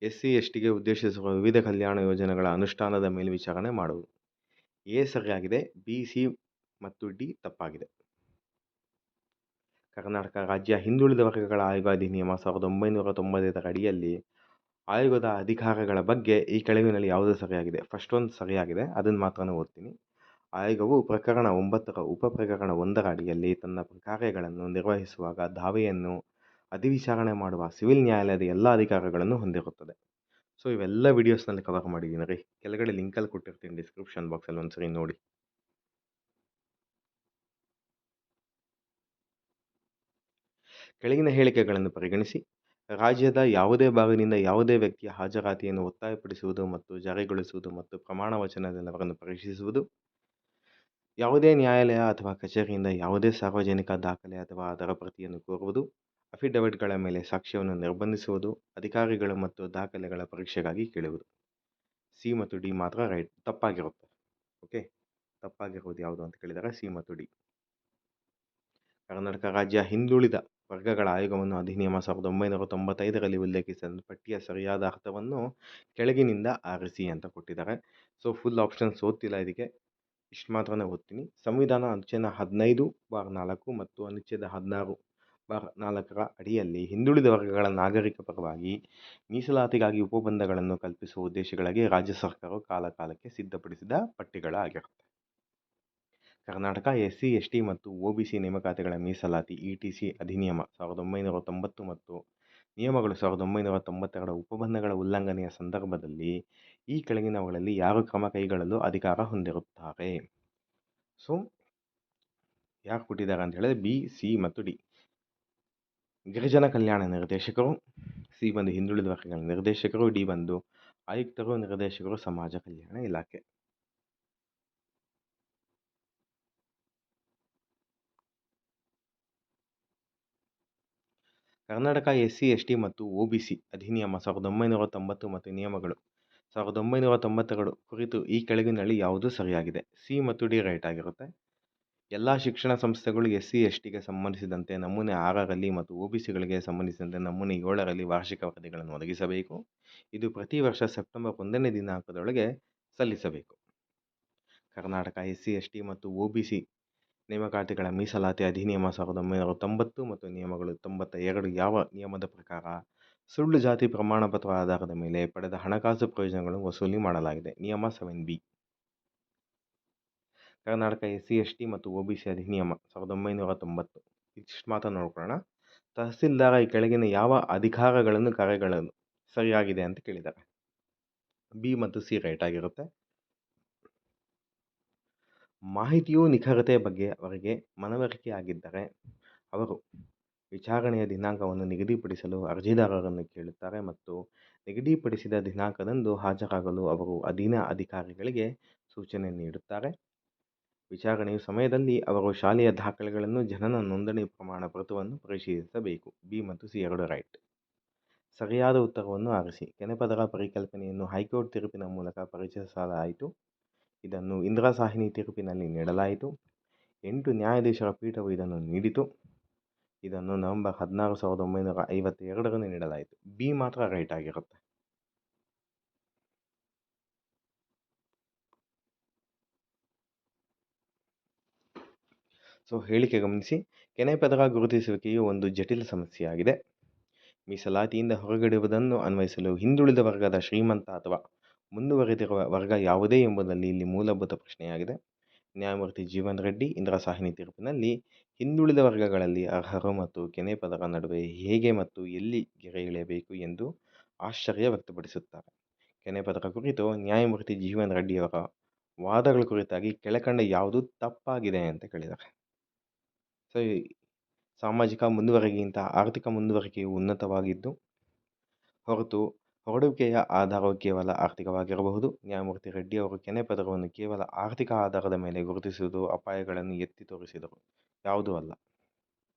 SC/STಗೆ ಉದ್ದೇಶಿಸಿರುವ ವಿವಿಧ ಕಲ್ಯಾಣ ಯೋಜನೆಗಳ ಅನುಷ್ಠಾನದ ಮೇಲ್ವಿಚಾರಣೆ ಮಾಡುವುದು. A ಸರಿಯಾಗಿದೆ, B, C ಮತ್ತು D ತಪ್ಪಾಗಿದೆ. ಕರ್ನಾಟಕ ರಾಜ್ಯ ಹಿಂದುಳಿದ ವರ್ಗಗಳ ಆಯೋಗ ಅಧಿನಿಯಮ 1995ರ ಅಡಿಯಲ್ಲಿ ಆಯೋಗದ ಅಧಿಕಾರಗಳ ಬಗ್ಗೆ ಈ ಕೆಳಗಿನಲ್ಲಿ ಯಾವುದು ಸರಿಯಾಗಿದೆ? ಫಸ್ಟ್ ಒಂದು ಸರಿಯಾಗಿದೆ, ಅದನ್ನು ಮಾತ್ರ ಓದ್ತೀನಿ. ಆಯೋಗವು ಪ್ರಕರಣ 9ರ ಉಪಪ್ರಕರಣ 1ರ ಅಡಿಯಲ್ಲಿ ತನ್ನ ಕಾರ್ಯಗಳನ್ನು ನಿರ್ವಹಿಸುವಾಗ ದಾವೆಯನ್ನು ಅಧಿವಿಚಾರಣೆ ಮಾಡುವ ಸಿವಿಲ್ ನ್ಯಾಯಾಲಯದ ಎಲ್ಲ ಅಧಿಕಾರಗಳನ್ನು ಹೊಂದಿರುತ್ತದೆ. ಸೊ ಇವೆಲ್ಲ ವಿಡಿಯೋಸ್ನಲ್ಲಿ ಕವರ್ ಮಾಡಿದ್ದೀನಿ ರೀ. ಕೆಳಗಡೆ ಲಿಂಕಲ್ಲಿ ಕೊಟ್ಟಿರ್ತೀನಿ ಡಿಸ್ಕ್ರಿಪ್ಷನ್ ಬಾಕ್ಸಲ್ಲಿ ಒಂದ್ಸರಿ ನೋಡಿ. ಕೆಳಗಿನ ಹೇಳಿಕೆಗಳನ್ನು ಪರಿಗಣಿಸಿ. ರಾಜ್ಯದ ಯಾವುದೇ ಭಾಗದಿಂದ ಯಾವುದೇ ವ್ಯಕ್ತಿಯ ಹಾಜರಾತಿಯನ್ನು ಒತ್ತಾಯಪಡಿಸುವುದು ಮತ್ತು ಜಾರಿಗೊಳಿಸುವುದು ಮತ್ತು ಪ್ರಮಾಣ ವಚನದಲ್ಲಿ ಅವರನ್ನು ಪರೀಕ್ಷಿಸುವುದು, ಯಾವುದೇ ನ್ಯಾಯಾಲಯ ಅಥವಾ ಕಚೇರಿಯಿಂದ ಯಾವುದೇ ಸಾರ್ವಜನಿಕ ದಾಖಲೆ ಅಥವಾ ಅದರ ಪ್ರತಿಯನ್ನು ಕೋರುವುದು, ಅಫಿಡವಿಟ್ಗಳ ಮೇಲೆ ಸಾಕ್ಷ್ಯವನ್ನು ನಿರ್ಬಂಧಿಸುವುದು, ಅಧಿಕಾರಿಗಳು ಮತ್ತು ದಾಖಲೆಗಳ ಪರೀಕ್ಷೆಗಾಗಿ ಕೇಳುವುದು. C ಮತ್ತು D ಮಾತ್ರ ರೈಟ್ ತಪ್ಪಾಗಿರುತ್ತೆ. ಓಕೆ, ತಪ್ಪಾಗಿರುವುದು ಯಾವುದು ಅಂತ ಕೇಳಿದರೆ ಸಿ ಮತ್ತು ಡಿ. ಕರ್ನಾಟಕ ರಾಜ್ಯ ಹಿಂದುಳಿದ ವರ್ಗಗಳ ಆಯೋಗವನ್ನು ಅಧಿನಿಯಮ 1995ರಲ್ಲಿ ಉಲ್ಲೇಖಿಸಿದ ಪಟ್ಟಿಯ ಸರಿಯಾದ ಅರ್ಥವನ್ನು ಕೆಳಗಿನಿಂದ ಆರಿಸಿ ಅಂತ ಕೊಟ್ಟಿದ್ದಾರೆ. ಸೊ ಫುಲ್ ಆಪ್ಷನ್ಸ್ ಓದ್ತಿಲ್ಲ, ಇದಕ್ಕೆ ಇಷ್ಟು ಮಾತ್ರನೇ ಓದ್ತೀನಿ. ಸಂವಿಧಾನ ಅನುಚ್ಛೇದ 15/4 ಮತ್ತು ಅನುಚ್ಛೇದ 16/4ರ ಅಡಿಯಲ್ಲಿ ಹಿಂದುಳಿದ ವರ್ಗಗಳ ನಾಗರಿಕ ಪರವಾಗಿ ಮೀಸಲಾತಿಗಾಗಿ ಉಪಬಂಧಗಳನ್ನು ಕಲ್ಪಿಸುವ ಉದ್ದೇಶಗಳಿಗೆ ರಾಜ್ಯ ಸರ್ಕಾರವು ಕಾಲಕಾಲಕ್ಕೆ ಸಿದ್ಧಪಡಿಸಿದ ಪಟ್ಟಿಗಳಾಗಿರುತ್ತೆ. ಕರ್ನಾಟಕ SC ST ಮತ್ತು OBC ನೇಮಕಾತಿಗಳ ಮೀಸಲಾತಿ ETC ಅಧಿನಿಯಮ 1990 ಮತ್ತು ನಿಯಮಗಳು 1992 ಉಪಬಂಧಗಳ ಉಲ್ಲಂಘನೆಯ ಸಂದರ್ಭದಲ್ಲಿ ಈ ಕೆಳಗಿನವುಗಳಲ್ಲಿ ಯಾರು ಕ್ರಮ ಕೈಗೊಳ್ಳಲು ಅಧಿಕಾರ ಹೊಂದಿರುತ್ತಾರೆ? ಸೊ ಯಾರು ಕೊಟ್ಟಿದ್ದಾರೆ ಅಂತ ಹೇಳಿದ್ರೆ B, C ಮತ್ತು D. ಗಿರಿಜನ ಕಲ್ಯಾಣ ನಿರ್ದೇಶಕರು, C ಬಂದು ಹಿಂದುಳಿದ ವರ್ಗಗಳ ನಿರ್ದೇಶಕರು, D ಬಂದು ಆಯುಕ್ತರು, ನಿರ್ದೇಶಕರು, ಸಮಾಜ ಕಲ್ಯಾಣ ಇಲಾಖೆ. ಕರ್ನಾಟಕ SC ST ಮತ್ತು OBC ಅಧಿನಿಯಮ 1990 ಮತ್ತು ನಿಯಮಗಳು 1992 ಕುರಿತು ಈ ಕೆಳಗಿನಲ್ಲಿ ಯಾವುದು ಸರಿಯಾಗಿದೆ? C ಮತ್ತು D ರೈಟ್ ಆಗಿರುತ್ತೆ. ಎಲ್ಲ ಶಿಕ್ಷಣ ಸಂಸ್ಥೆಗಳು SC STಗೆ ಸಂಬಂಧಿಸಿದಂತೆ ನಮೂನೆ 6ರಲ್ಲಿ ಮತ್ತು OBCಗಳಿಗೆ ಸಂಬಂಧಿಸಿದಂತೆ ನಮೂನೆ 7ರಲ್ಲಿ ವಾರ್ಷಿಕ ವರದಿಗಳನ್ನು ಒದಗಿಸಬೇಕು. ಇದು ಪ್ರತಿ ವರ್ಷ ಸೆಪ್ಟೆಂಬರ್ 1ನೇ ದಿನಾಂಕದೊಳಗೆ ಸಲ್ಲಿಸಬೇಕು. ಕರ್ನಾಟಕ SC ST ಮತ್ತು OBC ನೇಮಕಾತಿಗಳ ಮೀಸಲಾತಿ ಅಧಿನಿಯಮ 1990 ಮತ್ತು ನಿಯಮಗಳು 92 ಯಾವ ನಿಯಮದ ಪ್ರಕಾರ ಸುಳ್ಳು ಜಾತಿ ಪ್ರಮಾಣ ಪತ್ರ ಆಧಾರದ ಮೇಲೆ ಪಡೆದ ಹಣಕಾಸು ಪ್ರಯೋಜನಗಳನ್ನು ವಸೂಲಿ ಮಾಡಲಾಗಿದೆ? ನಿಯಮ 7B. ಕರ್ನಾಟಕ SC ST ಮತ್ತು OBC ಅಧಿನಿಯಮ 1990 ಇಷ್ಟು ಮಾತ್ರ ನೋಡ್ಕೊಳ್ಳೋಣ. ತಹಸೀಲ್ದಾರ ಈ ಕೆಳಗಿನ ಯಾವ ಅಧಿಕಾರಗಳನ್ನು ಕಾರ್ಯಗಳನ್ನು ಸರಿಯಾಗಿದೆ ಅಂತ ಕೇಳಿದ್ದಾರೆ? B ಮತ್ತು C ರೈಟ್ ಆಗಿರುತ್ತೆ. ಮಾಹಿತಿಯು ನಿಖರತೆ ಬಗ್ಗೆ ಅವರಿಗೆ ಮನವರಿಕೆಯಾಗಿದ್ದರೆ ಅವರು ವಿಚಾರಣೆಯ ದಿನಾಂಕವನ್ನು ನಿಗದಿಪಡಿಸಲು ಅರ್ಜಿದಾರರನ್ನು ಕೇಳುತ್ತಾರೆ ಮತ್ತು ನಿಗದಿಪಡಿಸಿದ ದಿನಾಂಕದಂದು ಹಾಜರಾಗಲು ಅವರು ಅಧೀನ ಅಧಿಕಾರಿಗಳಿಗೆ ಸೂಚನೆ ನೀಡುತ್ತಾರೆ. ವಿಚಾರಣೆಯ ಸಮಯದಲ್ಲಿ ಅವರು ಶಾಲೆಯ ದಾಖಲೆಗಳನ್ನು, ಜನನ ನೋಂದಣಿ ಪ್ರಮಾಣ ಪತ್ರವನ್ನು ಪರಿಶೀಲಿಸಬೇಕು. B ಮತ್ತು C ಎರಡು ರೈಟ್. ಸರಿಯಾದ ಉತ್ತರವನ್ನು ಆರಿಸಿ. ಕೆನೆಪದರ ಪರಿಕಲ್ಪನೆಯನ್ನು ಹೈಕೋರ್ಟ್ ತೀರ್ಪಿನ ಮೂಲಕ ಪರಿಚಯಿಸಲಾಯಿತು. ಇದನ್ನು ಇಂದಿರಾ ಸಾಹ್ನಿ ತೀರ್ಪಿನಲ್ಲಿ ನೀಡಲಾಯಿತು. 8 ನ್ಯಾಯಾಧೀಶರ ಪೀಠವು ಇದನ್ನು ನೀಡಿತು. ಇದನ್ನು ನವೆಂಬರ್ 16, 1952ರಂದು ನೀಡಲಾಯಿತು. B ಮಾತ್ರ ರೈಟ್ ಆಗಿರುತ್ತೆ. ಸೊ ಹೇಳಿಕೆ ಗಮನಿಸಿ. ಕೆನೆಪದರ ಗುರುತಿಸುವಿಕೆಯು ಒಂದು ಜಟಿಲ ಸಮಸ್ಯೆಯಾಗಿದೆ. ಮೀಸಲಾತಿಯಿಂದ ಹೊರಗಿಡುವುದನ್ನು ಅನ್ವಯಿಸಲು ಹಿಂದುಳಿದ ವರ್ಗದ ಶ್ರೀಮಂತ ಅಥವಾ ಮುಂದುವರೆದಿರುವ ವರ್ಗ ಯಾವುದೇ ಎಂಬುದರಲ್ಲಿ ಇಲ್ಲಿ ಮೂಲಭೂತ ಪ್ರಶ್ನೆಯಾಗಿದೆ. ನ್ಯಾಯಮೂರ್ತಿ ಜೀವನ್ ರೆಡ್ಡಿ ಇಂದಿರಾ ಸಾಹ್ನಿ ತೀರ್ಪಿನಲ್ಲಿ ಹಿಂದುಳಿದ ವರ್ಗಗಳಲ್ಲಿ ಅರ್ಹರು ಮತ್ತು ಕೆನೆಪದರ ನಡುವೆ ಹೇಗೆ ಮತ್ತು ಎಲ್ಲಿ ಗೆರೆ ಎಳೆಯಬೇಕು ಎಂದು ಆಶ್ಚರ್ಯ ವ್ಯಕ್ತಪಡಿಸುತ್ತಾರೆ. ಕೆನೆಪದರ ಕುರಿತು ನ್ಯಾಯಮೂರ್ತಿ ಜೀವನ್ ರೆಡ್ಡಿಯವರ ವಾದಗಳ ಕುರಿತಾಗಿ ಕೆಳಕಂಡ ಯಾವುದು ತಪ್ಪಾಗಿದೆ ಅಂತ ಕೇಳಿದ್ದಾರೆ? ಸೊ ಸಾಮಾಜಿಕ ಮುಂದುವರಿಕೆಗಿಂತ ಆರ್ಥಿಕ ಮುಂದುವರಿಕೆಯು ಉನ್ನತವಾಗಿದ್ದು ಹೊರತು ಹೊರಡುವಿಕೆಯ ಆಧಾರವು ಕೇವಲ ಆರ್ಥಿಕವಾಗಿರಬಹುದು. ನ್ಯಾಯಮೂರ್ತಿ ರೆಡ್ಡಿ ಅವರು ಕೆನೆಪದರವನ್ನು ಕೇವಲ ಆರ್ಥಿಕ ಆಧಾರದ ಮೇಲೆ ಗುರುತಿಸುವುದು ಅಪಾಯಗಳನ್ನು ಎತ್ತಿ ತೋರಿಸಿದರು, ಯಾವುದೂ ಅಲ್ಲ.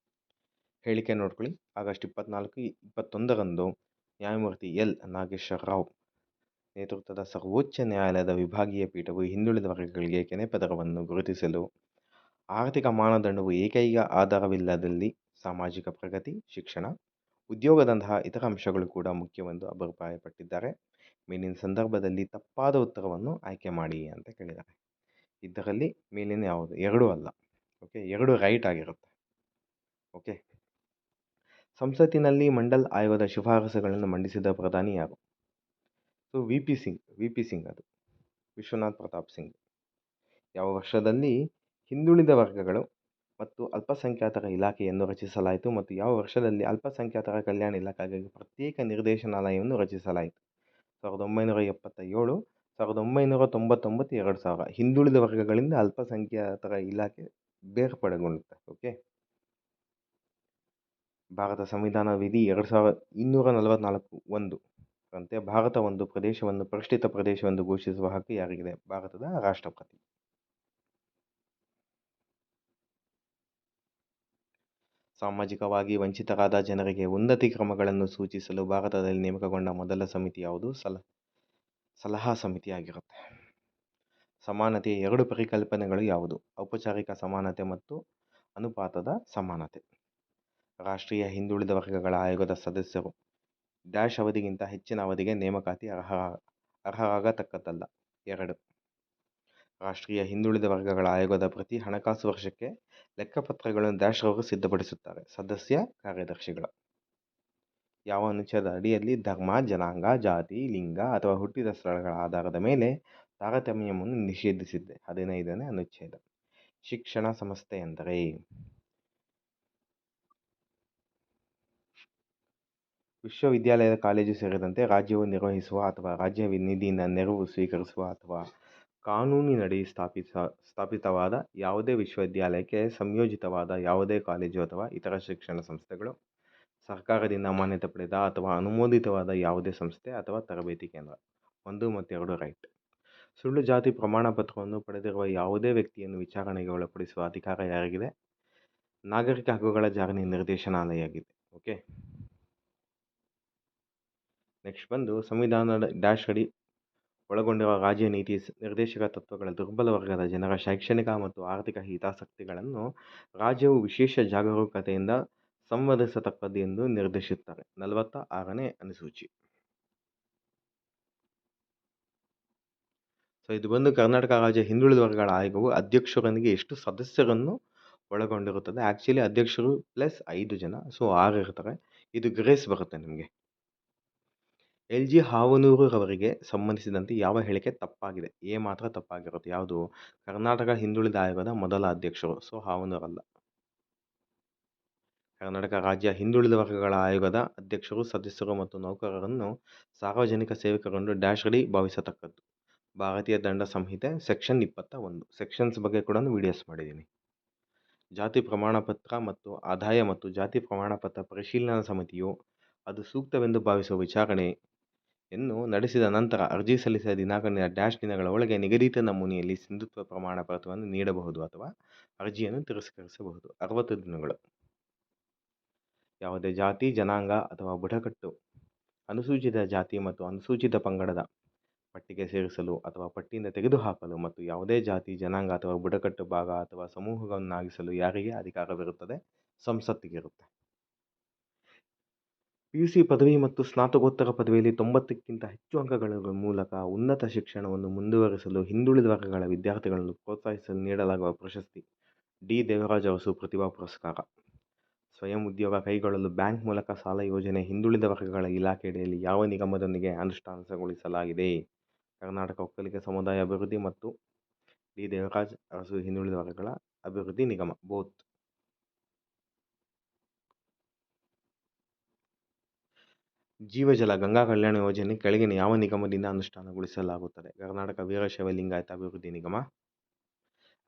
ಹೇಳಿಕೆ ನೋಡ್ಕೊಳ್ಳಿ. ಆಗಸ್ಟ್ 24, 21ರಂದು ನ್ಯಾಯಮೂರ್ತಿ ಎಲ್ ನಾಗೇಶ್ವರ ರಾವ್ ನೇತೃತ್ವದ ಸರ್ವೋಚ್ಚ ನ್ಯಾಯಾಲಯದ ವಿಭಾಗೀಯ ಪೀಠವು ಹಿಂದುಳಿದ ವರ್ಗಗಳಿಗೆ ಕೆನೆಪದರವನ್ನು ಗುರುತಿಸಲು ಆರ್ಥಿಕ ಮಾನದಂಡವು ಏಕೈಕ ಆಧಾರವಿಲ್ಲದಲ್ಲಿ ಸಾಮಾಜಿಕ ಪ್ರಗತಿ, ಶಿಕ್ಷಣ, ಉದ್ಯೋಗದಂತಹ ಇತರ ಅಂಶಗಳು ಕೂಡ ಮುಖ್ಯವೆಂದು ಅಭಿಪ್ರಾಯಪಟ್ಟಿದ್ದಾರೆ. ಮೇಲಿನ ಸಂದರ್ಭದಲ್ಲಿ ತಪ್ಪಾದ ಉತ್ತರವನ್ನು ಆಯ್ಕೆ ಮಾಡಿ ಅಂತ ಕೇಳಿದ್ದಾರೆ. ಇದರಲ್ಲಿ ಮೇಲಿನ ಯಾವುದು? ಎರಡೂ ಅಲ್ಲ. ಓಕೆ, ಎರಡು ರೈಟ್ ಆಗಿರುತ್ತೆ. ಓಕೆ, ಸಂಸತ್ತಿನಲ್ಲಿ ಮಂಡಲ್ ಆಯೋಗದ ಶಿಫಾರಸುಗಳನ್ನು ಮಂಡಿಸಿದ ಪ್ರಧಾನಿ ಯಾರು? ಸೊ ವಿ ಪಿ ಸಿಂಗ್ ಅದು ವಿಶ್ವನಾಥ್ ಪ್ರತಾಪ್ ಸಿಂಗ್. ಯಾವ ವರ್ಷದಲ್ಲಿ ಹಿಂದುಳಿದ ವರ್ಗಗಳು ಮತ್ತು ಅಲ್ಪಸಂಖ್ಯಾತರ ಇಲಾಖೆಯನ್ನು ರಚಿಸಲಾಯಿತು ಮತ್ತು ಯಾವ ವರ್ಷದಲ್ಲಿ ಅಲ್ಪಸಂಖ್ಯಾತರ ಕಲ್ಯಾಣ ಇಲಾಖೆಗಾಗಿ ಪ್ರತ್ಯೇಕ ನಿರ್ದೇಶನಾಲಯವನ್ನು ರಚಿಸಲಾಯಿತು? 1977, 1999, 2000. ಹಿಂದುಳಿದ ವರ್ಗಗಳಿಂದ ಅಲ್ಪಸಂಖ್ಯಾತರ ಇಲಾಖೆ ಬೇರ್ಪಡೆಗೊಳ್ಳುತ್ತೆ. ಓಕೆ, ಭಾರತ ಸಂವಿಧಾನ ವಿಧಿ 2244(1) ರಂತೆ ಭಾರತ ಒಂದು ಪ್ರದೇಶವನ್ನು ಪರಿಶಿಷ್ಟ ಪ್ರದೇಶವೆಂದು ಘೋಷಿಸುವ ಹಕ್ಕು ಯಾರಿಗಿದೆ? ಭಾರತದ ರಾಷ್ಟ್ರಪತಿ. ಸಾಮಾಜಿಕವಾಗಿ ವಂಚಿತರಾದ ಜನರಿಗೆ ಉನ್ನತಿ ಕ್ರಮಗಳನ್ನು ಸೂಚಿಸಲು ಭಾರತದಲ್ಲಿ ನೇಮಕಗೊಂಡ ಮೊದಲ ಸಮಿತಿ ಯಾವುದು? ಸಲಹಾ ಸಮಿತಿ ಆಗಿರುತ್ತೆ. ಸಮಾನತೆಯ ಎರಡು ಪರಿಕಲ್ಪನೆಗಳು ಯಾವುದು? ಔಪಚಾರಿಕ ಸಮಾನತೆ ಮತ್ತು ಅನುಪಾತದ ಸಮಾನತೆ. ರಾಷ್ಟ್ರೀಯ ಹಿಂದುಳಿದ ವರ್ಗಗಳ ಆಯೋಗದ ಸದಸ್ಯರು ಡ್ಯಾಶ್ ಅವಧಿಗಿಂತ ಹೆಚ್ಚಿನ ಅವಧಿಗೆ ನೇಮಕಾತಿ ಅರ್ಹರಾಗತಕ್ಕದ್ದಲ್ಲ. 2. ರಾಷ್ಟ್ರೀಯ ಹಿಂದುಳಿದ ವರ್ಗಗಳ ಆಯೋಗದ ಪ್ರತಿ ಹಣಕಾಸು ವರ್ಷಕ್ಕೆ ಲೆಕ್ಕಪತ್ರಗಳನ್ನು ಡ್ಯಾಶ್ ರವರು ಸಿದ್ಧಪಡಿಸುತ್ತಾರೆ. ಸದಸ್ಯ ಕಾರ್ಯದರ್ಶಿಗಳು. ಯಾವ ಅನುಚ್ಛೇದ ಅಡಿಯಲ್ಲಿ ಧರ್ಮ, ಜನಾಂಗ, ಜಾತಿ, ಲಿಂಗ ಅಥವಾ ಹುಟ್ಟಿದ ಸ್ಥಳಗಳ ಆಧಾರದ ಮೇಲೆ ತಾರತಮ್ಯವನ್ನು ನಿಷೇಧಿಸಿದೆ? 15ನೇ ಅನುಚ್ಛೇದ. ಶಿಕ್ಷಣ ಸಂಸ್ಥೆ ಎಂದರೆ ವಿಶ್ವವಿದ್ಯಾಲಯದ ಕಾಲೇಜು ಸೇರಿದಂತೆ ರಾಜ್ಯವು ನಿರ್ವಹಿಸುವ ಅಥವಾ ರಾಜ್ಯ ನಿಧಿಯಿಂದ ನೆರವು ಸ್ವೀಕರಿಸುವ ಅಥವಾ ಕಾನೂನಿನಡಿ ಸ್ಥಾಪಿತವಾದ ಯಾವುದೇ ವಿಶ್ವವಿದ್ಯಾಲಯಕ್ಕೆ ಸಂಯೋಜಿತವಾದ ಯಾವುದೇ ಕಾಲೇಜು ಅಥವಾ ಇತರ ಶಿಕ್ಷಣ ಸಂಸ್ಥೆಗಳು, ಸರ್ಕಾರದಿಂದ ಮಾನ್ಯತೆ ಪಡೆದ ಅಥವಾ ಅನುಮೋದಿತವಾದ ಯಾವುದೇ ಸಂಸ್ಥೆ ಅಥವಾ ತರಬೇತಿ ಕೇಂದ್ರ. 1 ಮತ್ತು 2 ರೈಟ್. ಸುಳ್ಳು ಜಾತಿ ಪ್ರಮಾಣ ಪತ್ರವನ್ನು ಪಡೆದಿರುವ ಯಾವುದೇ ವ್ಯಕ್ತಿಯನ್ನು ವಿಚಾರಣೆಗೆ ಒಳಪಡಿಸುವ ಅಧಿಕಾರ ಯಾರಿಗಿದೆ? ನಾಗರಿಕ ಹಕ್ಕುಗಳ ಜಾರಿ ನಿರ್ದೇಶನಾಲಯಗಿದೆ. ಓಕೆ. ನೆಕ್ಸ್ಟ್ ಬಂದು ಸಂವಿಧಾನದ ಡ್ಯಾಶ್ ಅಡಿ ಒಳಗೊಂಡಿರುವ ರಾಜ್ಯ ನೀತಿ ನಿರ್ದೇಶಕ ತತ್ವಗಳ ದುರ್ಬಲ ವರ್ಗದ ಜನರ ಶೈಕ್ಷಣಿಕ ಮತ್ತು ಆರ್ಥಿಕ ಹಿತಾಸಕ್ತಿಗಳನ್ನು ರಾಜ್ಯವು ವಿಶೇಷ ಜಾಗರೂಕತೆಯಿಂದ ಸಂವದಿಸತಕ್ಕದ್ದು ಎಂದು ನಿರ್ದೇಶಿಸುತ್ತಾರೆ. 46ನೇ ಅನುಸೂಚಿ. ಸೊ ಇದು ಬಂದು ಕರ್ನಾಟಕ ರಾಜ್ಯ ಹಿಂದುಳಿದ ವರ್ಗಗಳ ಆಯೋಗವು ಅಧ್ಯಕ್ಷರೊಂದಿಗೆ ಎಷ್ಟು ಸದಸ್ಯರನ್ನು ಒಳಗೊಂಡಿರುತ್ತದೆ? ಆ್ಯಕ್ಚುಲಿ ಅಧ್ಯಕ್ಷರು ಪ್ಲಸ್ 5 ಜನ, ಸೊ 6 ಇರ್ತಾರೆ. ಇದು ಗ್ರೇಸ್ ಬರುತ್ತೆ ನಿಮಗೆ. LG ಹಾವನೂರು ರವರಿಗೆ ಸಂಬಂಧಿಸಿದಂತೆ ಯಾವ ಹೇಳಿಕೆ ತಪ್ಪಾಗಿದೆ? ಎ ಮಾತ್ರ ತಪ್ಪಾಗಿರುತ್ತೆ. ಯಾವುದು? ಕರ್ನಾಟಕ ಹಿಂದುಳಿದ ಆಯೋಗದ ಮೊದಲ ಅಧ್ಯಕ್ಷರು, ಸೊ ಹಾವನೂರಲ್ಲ. ಕರ್ನಾಟಕ ರಾಜ್ಯ ಹಿಂದುಳಿದ ವರ್ಗಗಳ ಆಯೋಗದ ಅಧ್ಯಕ್ಷರು, ಸದಸ್ಯರು ಮತ್ತು ನೌಕರರನ್ನು ಸಾರ್ವಜನಿಕ ಸೇವಕರೆಂದು ಡ್ಯಾಶ್ ಅಡಿ ಭಾವಿಸತಕ್ಕದ್ದು. ಭಾರತೀಯ ದಂಡ ಸಂಹಿತೆ ಸೆಕ್ಷನ್ 21. ಸೆಕ್ಷನ್ಸ್ ಬಗ್ಗೆ ಕೂಡ ವಿಡಿಯೋಸ್ ಮಾಡಿದ್ದೀನಿ. ಜಾತಿ ಪ್ರಮಾಣಪತ್ರ ಮತ್ತು ಆದಾಯ ಮತ್ತು ಜಾತಿ ಪ್ರಮಾಣಪತ್ರ ಪರಿಶೀಲನಾ ಸಮಿತಿಯು ಅದು ಸೂಕ್ತವೆಂದು ಭಾವಿಸುವ ವಿಚಾರಣೆಯನ್ನು ನಡೆಸಿದ ನಂತರ ಅರ್ಜಿ ಸಲ್ಲಿಸಿದ ದಿನಾಂಕದಿಂದ ಡ್ಯಾಶ್ ದಿನಗಳ ಒಳಗೆ ನಿಗದಿತ ನಮೂನೆಯಲ್ಲಿ ಸಿಂಧುತ್ವ ಪ್ರಮಾಣ ಪತ್ರವನ್ನು ನೀಡಬಹುದು ಅಥವಾ ಅರ್ಜಿಯನ್ನು ತಿರಸ್ಕರಿಸಬಹುದು. 60 ದಿನಗಳು. ಯಾವುದೇ ಜಾತಿ, ಜನಾಂಗ ಅಥವಾ ಬುಡಕಟ್ಟು ಅನುಸೂಚಿತ ಜಾತಿ ಮತ್ತು ಅನುಸೂಚಿತ ಪಂಗಡದ ಪಟ್ಟಿಗೆ ಸೇರಿಸಲು ಅಥವಾ ಪಟ್ಟಿಯಿಂದ ತೆಗೆದುಹಾಕಲು ಮತ್ತು ಯಾವುದೇ ಜಾತಿ, ಜನಾಂಗ ಅಥವಾ ಬುಡಕಟ್ಟು ಭಾಗ ಅಥವಾ ಸಮೂಹವನ್ನಾಗಿಸಲು ಯಾರಿಗೆ ಅಧಿಕಾರವಿರುತ್ತದೆ? ಸಂಸತ್ತಿಗಿರುತ್ತೆ. PUC ಪದವಿ ಮತ್ತು ಸ್ನಾತಕೋತ್ತರ ಪದವಿಯಲ್ಲಿ 90ಕ್ಕಿಂತ ಹೆಚ್ಚು ಅಂಕಗಳ ಮೂಲಕ ಉನ್ನತ ಶಿಕ್ಷಣವನ್ನು ಮುಂದುವರಿಸಲು ಹಿಂದುಳಿದ ವರ್ಗಗಳ ವಿದ್ಯಾರ್ಥಿಗಳನ್ನು ಪ್ರೋತ್ಸಾಹಿಸಲು ನೀಡಲಾಗುವ ಪ್ರಶಸ್ತಿ ಡಿ. ದೇವರಾಜ ಅರಸು ಪ್ರತಿಭಾ ಪುರಸ್ಕಾರ. ಸ್ವಯಂ ಉದ್ಯೋಗ ಕೈಗೊಳ್ಳಲು ಬ್ಯಾಂಕ್ ಮೂಲಕ ಸಾಲ ಯೋಜನೆ ಹಿಂದುಳಿದ ವರ್ಗಗಳ ಇಲಾಖೆಯಡಿಯಲ್ಲಿ ಯಾವ ನಿಗಮದೊಂದಿಗೆ ಅನುಷ್ಠಾನಗೊಳಿಸಲಾಗಿದೆ? ಕರ್ನಾಟಕ ಒಕ್ಕಲಿಗ ಸಮುದಾಯ ಅಭಿವೃದ್ಧಿ ಮತ್ತು ಡಿ. ದೇವರಾಜ ಅರಸು ಹಿಂದುಳಿದ ವರ್ಗಗಳ ಅಭಿವೃದ್ಧಿ ನಿಗಮ, ಬೋತ್. ಜೀವಜಲ ಗಂಗಾ ಕಲ್ಯಾಣ ಯೋಜನೆ ಕೆಳಗಿನ ಯಾವ ನಿಗಮದಿಂದ ಅನುಷ್ಠಾನಗೊಳಿಸಲಾಗುತ್ತದೆ? ಕರ್ನಾಟಕ ವೀರಶೈವ ಲಿಂಗಾಯತ ಅಭಿವೃದ್ಧಿ ನಿಗಮ.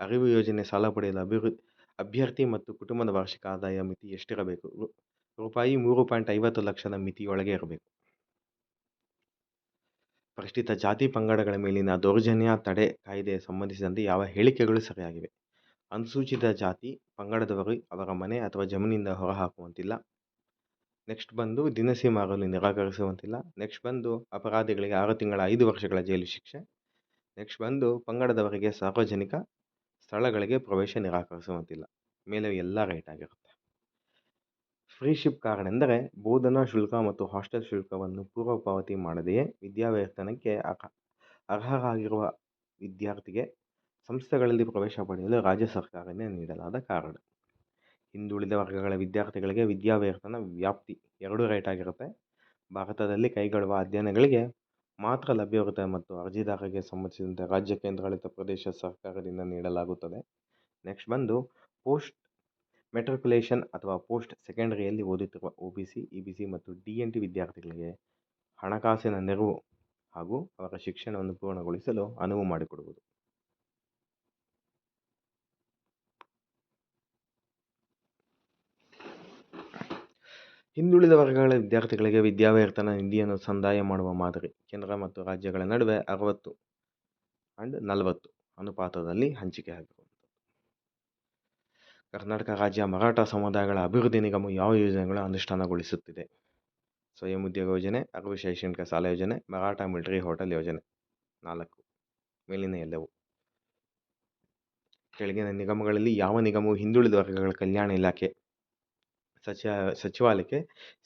ಅರಿವು ಯೋಜನೆ ಸಾಲ ಪಡೆಯಲು ಅಭ್ಯರ್ಥಿ ಮತ್ತು ಕುಟುಂಬದ ವಾರ್ಷಿಕ ಆದಾಯ ಮಿತಿ ಎಷ್ಟಿರಬೇಕು? ರೂಪಾಯಿ 3.50 ಲಕ್ಷದ ಮಿತಿಯೊಳಗೆ ಇರಬೇಕು. ಪರಿಶಿಷ್ಟ ಜಾತಿ ಪಂಗಡಗಳ ಮೇಲಿನ ದೌರ್ಜನ್ಯ ತಡೆ ಕಾಯ್ದೆಗೆ ಸಂಬಂಧಿಸಿದಂತೆ ಯಾವ ಹೇಳಿಕೆಗಳು ಸರಿಯಾಗಿವೆ? ಅನುಸೂಚಿತ ಜಾತಿ ಪಂಗಡದವರು ಅವರ ಮನೆ ಅಥವಾ ಜಮೀನಿಂದ ಹೊರಹಾಕುವಂತಿಲ್ಲ. ನೆಕ್ಸ್ಟ್ ಬಂದು ದಿನಸಿ ಮಾರಲು ನಿರಾಕರಿಸುವಂತಿಲ್ಲ. ನೆಕ್ಸ್ಟ್ ಬಂದು ಅಪರಾಧಿಗಳಿಗೆ 6 ತಿಂಗಳ 5 ವರ್ಷಗಳ ಜೈಲು ಶಿಕ್ಷೆ. ನೆಕ್ಸ್ಟ್ ಬಂದು ಪಂಗಡದವರಿಗೆ ಸಾರ್ವಜನಿಕ ಸ್ಥಳಗಳಿಗೆ ಪ್ರವೇಶ ನಿರಾಕರಿಸುವಂತಿಲ್ಲ. ಮೇಲೆ ಎಲ್ಲ ರೈಟ್ ಆಗಿರುತ್ತೆ. ಫ್ರೀ ಶಿಪ್ ಕಾರಣ ಎಂದರೆ ಬೋಧನಾ ಶುಲ್ಕ ಮತ್ತು ಹಾಸ್ಟೆಲ್ ಶುಲ್ಕವನ್ನು ಪೂರ್ವ ಪಾವತಿ ಮಾಡದೆಯೇ ವಿದ್ಯಾವೇತನಕ್ಕೆ ಅರ್ಹರಾಗಿರುವ ವಿದ್ಯಾರ್ಥಿಗೆ ಸಂಸ್ಥೆಗಳಲ್ಲಿ ಪ್ರವೇಶ ಪಡೆಯಲು ರಾಜ್ಯ ಸರ್ಕಾರದಿಂದ ನೀಡಲಾದ ಕಾರಣ. ಹಿಂದುಳಿದ ವರ್ಗಗಳ ವಿದ್ಯಾರ್ಥಿಗಳಿಗೆ ವಿದ್ಯಾವೇತನ ವ್ಯಾಪ್ತಿ 2 ರೈಟ್ ಆಗಿರುತ್ತೆ. ಭಾರತದಲ್ಲಿ ಕೈಗೊಳ್ಳುವ ಅಧ್ಯಯನಗಳಿಗೆ ಮಾತ್ರ ಲಭ್ಯವಿರುತ್ತದೆ ಮತ್ತು ಅರ್ಜಿದಾರರಿಗೆ ಸಂಬಂಧಿಸಿದಂತೆ ರಾಜ್ಯ ಕೇಂದ್ರಾಡಳಿತ ಪ್ರದೇಶ ಸರ್ಕಾರದಿಂದ ನೀಡಲಾಗುತ್ತದೆ. ನೆಕ್ಸ್ಟ್ ಬಂದು ಪೋಸ್ಟ್ ಮೆಟ್ರಿಕ್ಯುಲೇಷನ್ ಅಥವಾ ಪೋಸ್ಟ್ ಸೆಕೆಂಡರಿಯಲ್ಲಿ ಓದುತ್ತಿರುವ OBC, EBC ಮತ್ತು DNT ವಿದ್ಯಾರ್ಥಿಗಳಿಗೆ ಹಣಕಾಸಿನ ನೆರವು ಹಾಗೂ ಅವರ ಶಿಕ್ಷಣವನ್ನು ಪೂರ್ಣಗೊಳಿಸಲು ಅನುವು ಮಾಡಿಕೊಡುವುದು. ಹಿಂದುಳಿದ ವರ್ಗಗಳ ವಿದ್ಯಾರ್ಥಿಗಳಿಗೆ ವಿದ್ಯಾವೇತನ ನಿಧಿಯನ್ನು ಸಂದಾಯ ಮಾಡುವ ಮಾದರಿ ಕೇಂದ್ರ ಮತ್ತು ರಾಜ್ಯಗಳ ನಡುವೆ 60:40 ಅನುಪಾತದಲ್ಲಿ ಹಂಚಿಕೆ ಆಗಿರುವುದು. ಕರ್ನಾಟಕ ರಾಜ್ಯ ಮರಾಠ ಸಮುದಾಯಗಳ ಅಭಿವೃದ್ಧಿ ನಿಗಮ ಯಾವ ಯೋಜನೆಗಳನ್ನು ಅನುಷ್ಠಾನಗೊಳಿಸುತ್ತಿದೆ? ಸ್ವಯಂ ಉದ್ಯೋಗ ಯೋಜನೆ, ಅರಿವು ಶೈಕ್ಷಣಿಕ ಸಾಲ ಯೋಜನೆ, ಮರಾಠ ಮಿಲಿಟರಿ ಹೋಟೆಲ್ ಯೋಜನೆ. 4 ಮೇಲಿನ ಎಲ್ಲವು. ಕೆಳಗಿನ ನಿಗಮಗಳಲ್ಲಿ ಯಾವ ನಿಗಮವು ಹಿಂದುಳಿದ ವರ್ಗಗಳ ಕಲ್ಯಾಣ ಇಲಾಖೆ ಸಚಿವಾಲಯಕ್ಕೆ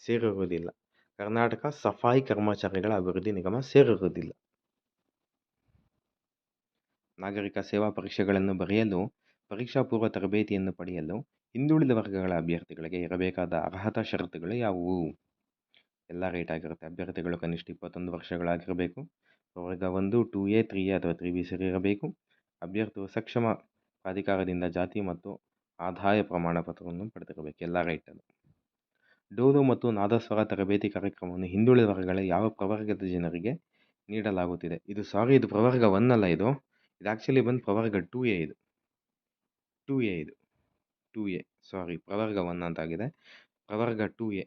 ಸೇರಿರುವುದಿಲ್ಲ? ಕರ್ನಾಟಕ ಸಫಾಯಿ ಕರ್ಮಚಾರಿಗಳ ಅಭಿವೃದ್ಧಿ ನಿಗಮ ಸೇರಿರುವುದಿಲ್ಲ. ನಾಗರಿಕ ಸೇವಾ ಪರೀಕ್ಷೆಗಳನ್ನು ಬರೆಯಲು ಪರೀಕ್ಷಾ ಪೂರ್ವ ತರಬೇತಿಯನ್ನು ಪಡೆಯಲು ಹಿಂದುಳಿದ ವರ್ಗಗಳ ಅಭ್ಯರ್ಥಿಗಳಿಗೆ ಇರಬೇಕಾದ ಅರ್ಹತಾ ಷರತ್ತುಗಳು ಯಾವುವು? ಎಲ್ಲ ರೈಟ್ ಆಗಿರುತ್ತೆ. ಅಭ್ಯರ್ಥಿಗಳು ಕನಿಷ್ಠ 21 ವರ್ಷಗಳಾಗಿರಬೇಕು. ಪ್ರವರ್ಗ 1, 2A, 3A ಅಥವಾ 3B ಸೇರಿರಬೇಕು. ಅಭ್ಯರ್ಥಿಯು ಸಕ್ಷಮ ಪ್ರಾಧಿಕಾರದಿಂದ ಜಾತಿ ಮತ್ತು ಆದಾಯ ಪ್ರಮಾಣ ಪತ್ರವನ್ನು ಪಡೆದಿರಬೇಕು. ಎಲ್ಲ ರೈಟ್ ಅದು. ಡೋಲು ಮತ್ತು ನಾದಸ್ವರ ತರಬೇತಿ ಕಾರ್ಯಕ್ರಮವನ್ನು ಹಿಂದುಳಿದ ವರ್ಗಗಳ ಯಾವ ಪ್ರವರ್ಗದ ಜನರಿಗೆ ನೀಡಲಾಗುತ್ತಿದೆ? ಇದು ಪ್ರವರ್ಗ 1 ಅಲ್ಲ, ಇದು ಆ್ಯಕ್ಚುಲಿ ಬಂದು ಪ್ರವರ್ಗ 2A. ಇದು 2A ಪ್ರವರ್ಗ 1 ಅಂತಾಗಿದೆ. ಪ್ರವರ್ಗ 2A.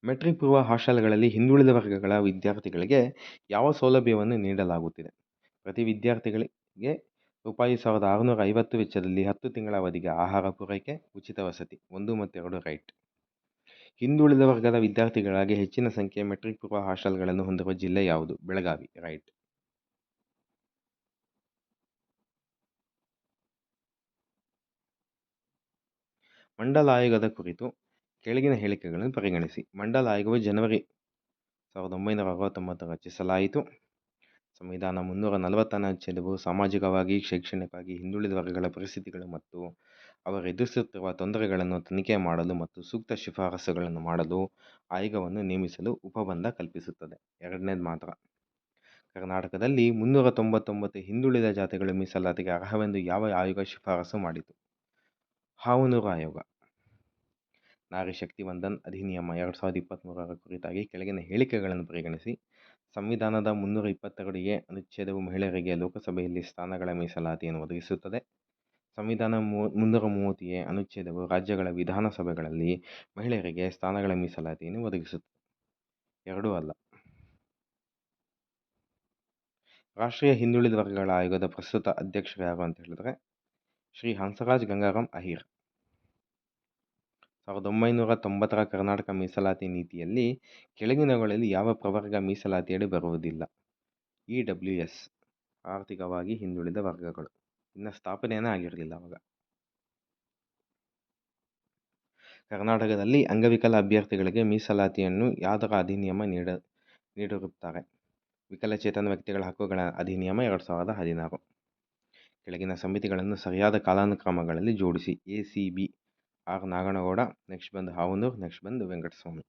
ಮೆಟ್ರಿಕ್ ಪೂರ್ವ ಹಾಸ್ಟೆಲ್ಗಳಲ್ಲಿ ಹಿಂದುಳಿದ ವರ್ಗಗಳ ವಿದ್ಯಾರ್ಥಿಗಳಿಗೆ ಯಾವ ಸೌಲಭ್ಯವನ್ನು ನೀಡಲಾಗುತ್ತಿದೆ? ಪ್ರತಿ ವಿದ್ಯಾರ್ಥಿಗಳಿಗೆ ₹1650 ವೆಚ್ಚದಲ್ಲಿ 10 ತಿಂಗಳ ಅವಧಿಗೆ ಆಹಾರ ಪೂರೈಕೆ, ಉಚಿತ ವಸತಿ. 1 ಮತ್ತು 2 ರೈಟ್. ಹಿಂದುಳಿದ ವರ್ಗದ ವಿದ್ಯಾರ್ಥಿಗಳಾಗಿ ಹೆಚ್ಚಿನ ಸಂಖ್ಯೆಯ ಮೆಟ್ರಿಕ್ ಪೂರ್ವ ಹಾಸ್ಟೆಲ್ಗಳನ್ನು ಹೊಂದಿರುವ ಜಿಲ್ಲೆ ಯಾವುದು? ಬೆಳಗಾವಿ. ರೈಟ್. ಮಂಡಲ ಆಯೋಗದ ಕುರಿತು ಕೆಳಗಿನ ಹೇಳಿಕೆಗಳನ್ನು ಪರಿಗಣಿಸಿ. ಮಂಡಲ ಆಯೋಗವು ಜನವರಿ 1969 ರಚಿಸಲಾಯಿತು. ಸಂವಿಧಾನ 340ನೇ ಅನುಚ್ಛೇದವು ಸಾಮಾಜಿಕವಾಗಿ, ಶೈಕ್ಷಣಿಕವಾಗಿ ಹಿಂದುಳಿದ ವರ್ಗಗಳ ಪರಿಸ್ಥಿತಿಗಳು ಮತ್ತು ಅವರು ಎದುರಿಸುತ್ತಿರುವ ತೊಂದರೆಗಳನ್ನು ತನಿಖೆ ಮಾಡಲು ಮತ್ತು ಸೂಕ್ತ ಶಿಫಾರಸುಗಳನ್ನು ಮಾಡಲು ಆಯೋಗವನ್ನು ನೇಮಿಸಲು ಉಪಬಂಧ ಕಲ್ಪಿಸುತ್ತದೆ. ಎರಡನೇದು ಮಾತ್ರ. ಕರ್ನಾಟಕದಲ್ಲಿ 399 ಹಿಂದುಳಿದ ಜಾತಿಗಳು ಮೀಸಲಾತಿಗೆ ಅರ್ಹವೆಂದು ಯಾವ ಆಯೋಗ ಶಿಫಾರಸು ಮಾಡಿತು? ಹಾವನೂರು ಆಯೋಗ. ನಾರಿ ಶಕ್ತಿ ವಂದನ್ ಅಧಿನಿಯಮ 2023 ಕುರಿತಾಗಿ ಕೆಳಗಿನ ಹೇಳಿಕೆಗಳನ್ನು ಪರಿಗಣಿಸಿ. ಸಂವಿಧಾನದ 322A ಅನುಚ್ಛೇದವು ಮಹಿಳೆಯರಿಗೆ ಲೋಕಸಭೆಯಲ್ಲಿ ಸ್ಥಾನಗಳ ಮೀಸಲಾತಿಯನ್ನು ಒದಗಿಸುತ್ತದೆ. ಸಂವಿಧಾನ 330A ಅನುಚ್ಛೇದವು ರಾಜ್ಯಗಳ ವಿಧಾನಸಭೆಗಳಲ್ಲಿ ಮಹಿಳೆಯರಿಗೆ ಸ್ಥಾನಗಳ ಮೀಸಲಾತಿಯನ್ನು ಒದಗಿಸುತ್ತದೆ. ಎರಡೂ ಅಲ್ಲ. ರಾಷ್ಟ್ರೀಯ ಹಿಂದುಳಿದ ವರ್ಗಗಳ ಆಯೋಗದ ಪ್ರಸ್ತುತ ಅಧ್ಯಕ್ಷರು ಯಾರು ಅಂತ ಹೇಳಿದ್ರೆ ಶ್ರೀ ಹಂಸರಾಜ್ ಗಂಗಾರಾಮ್ ಅಹಿರ್. 1990ರ ಕರ್ನಾಟಕ ಮೀಸಲಾತಿ ನೀತಿಯಲ್ಲಿ ಕೆಳಗಿನವುಗಳಲ್ಲಿ ಯಾವ ಪ್ರವರ್ಗ ಮೀಸಲಾತಿಯಡಿ ಬರುವುದಿಲ್ಲ? EWS, ಆರ್ಥಿಕವಾಗಿ ಹಿಂದುಳಿದ ವರ್ಗಗಳು. ಇನ್ನು ಸ್ಥಾಪನೆಯೇ ಆಗಿರಲಿಲ್ಲ ಅವಾಗ. ಕರ್ನಾಟಕದಲ್ಲಿ ಅಂಗವಿಕಲ ಅಭ್ಯರ್ಥಿಗಳಿಗೆ ಮೀಸಲಾತಿಯನ್ನು ಯಾದರ ಅಧಿನಿಯಮ ನೀಡಿರುತ್ತಾರೆ? ವಿಕಲಚೇತನ ವ್ಯಕ್ತಿಗಳ ಹಕ್ಕುಗಳ ಅಧಿನಿಯಮ 2016. ಕೆಳಗಿನ ಸಮಿತಿಗಳನ್ನು ಸರಿಯಾದ ಕಾಲಾನುಕ್ರಮಗಳಲ್ಲಿ ಜೋಡಿಸಿ. ACB ಆರ್ ನಾಗನಗೌಡ, ನೆಕ್ಸ್ಟ್ ಬಂದು ಹಾವನೂರು, ನೆಕ್ಸ್ಟ್ ಬಂದು ವೆಂಕಟಸ್ವಾಮಿ.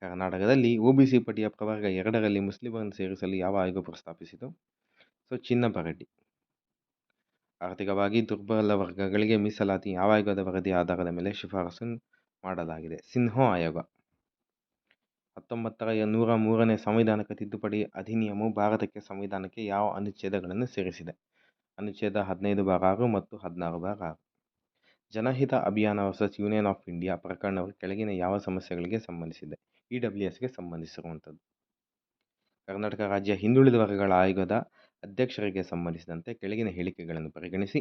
ಕರ್ನಾಟಕದಲ್ಲಿ OBC ಪಟ್ಟಿಯ ಪ್ರವರ್ಗ 2ರಲ್ಲಿ ಮುಸ್ಲಿಮರನ್ನು ಸೇರಿಸಲು ಯಾವ ಆಯೋಗ ಪ್ರಸ್ತಾಪಿಸಿತು? ಚಿನ್ನಪರೆಡ್ಡಿ. ಆರ್ಥಿಕವಾಗಿ ದುರ್ಬಲ ವರ್ಗಗಳಿಗೆ ಮೀಸಲಾತಿ ಯಾವ ಆಯೋಗದ ವರದಿ ಆಧಾರದ ಮೇಲೆ ಶಿಫಾರಸು ಮಾಡಲಾಗಿದೆ? ಸಿನ್ಹಾ ಆಯೋಗ. 1903ನೇ ಸಂವಿಧಾನಕ ತಿದ್ದುಪಡಿ ಅಧಿನಿಯಮವು ಭಾರತಕ್ಕೆ ಸಂವಿಧಾನಕ್ಕೆ ಯಾವ ಅನುಚ್ಛೇದಗಳನ್ನು ಸೇರಿಸಿದೆ? ಅನುಚ್ಛೇದ 15(6) ಮತ್ತು 16(6). ಜನಹಿತ ಅಭಿಯಾನ ವರ್ಸಸ್ ಯೂನಿಯನ್ ಆಫ್ ಇಂಡಿಯಾ ಪ್ರಕರಣವು ಕೆಳಗಿನ ಯಾವ ಸಮಸ್ಯೆಗಳಿಗೆ ಸಂಬಂಧಿಸಿದೆ? EWSಗೆ ಸಂಬಂಧಿಸಿರುವಂಥದ್ದು. ಕರ್ನಾಟಕ ರಾಜ್ಯ ಹಿಂದುಳಿದ ವರ್ಗಗಳ ಆಯೋಗದ ಅಧ್ಯಕ್ಷರಿಗೆ ಸಂಬಂಧಿಸಿದಂತೆ ಕೆಳಗಿನ ಹೇಳಿಕೆಗಳನ್ನು ಪರಿಗಣಿಸಿ.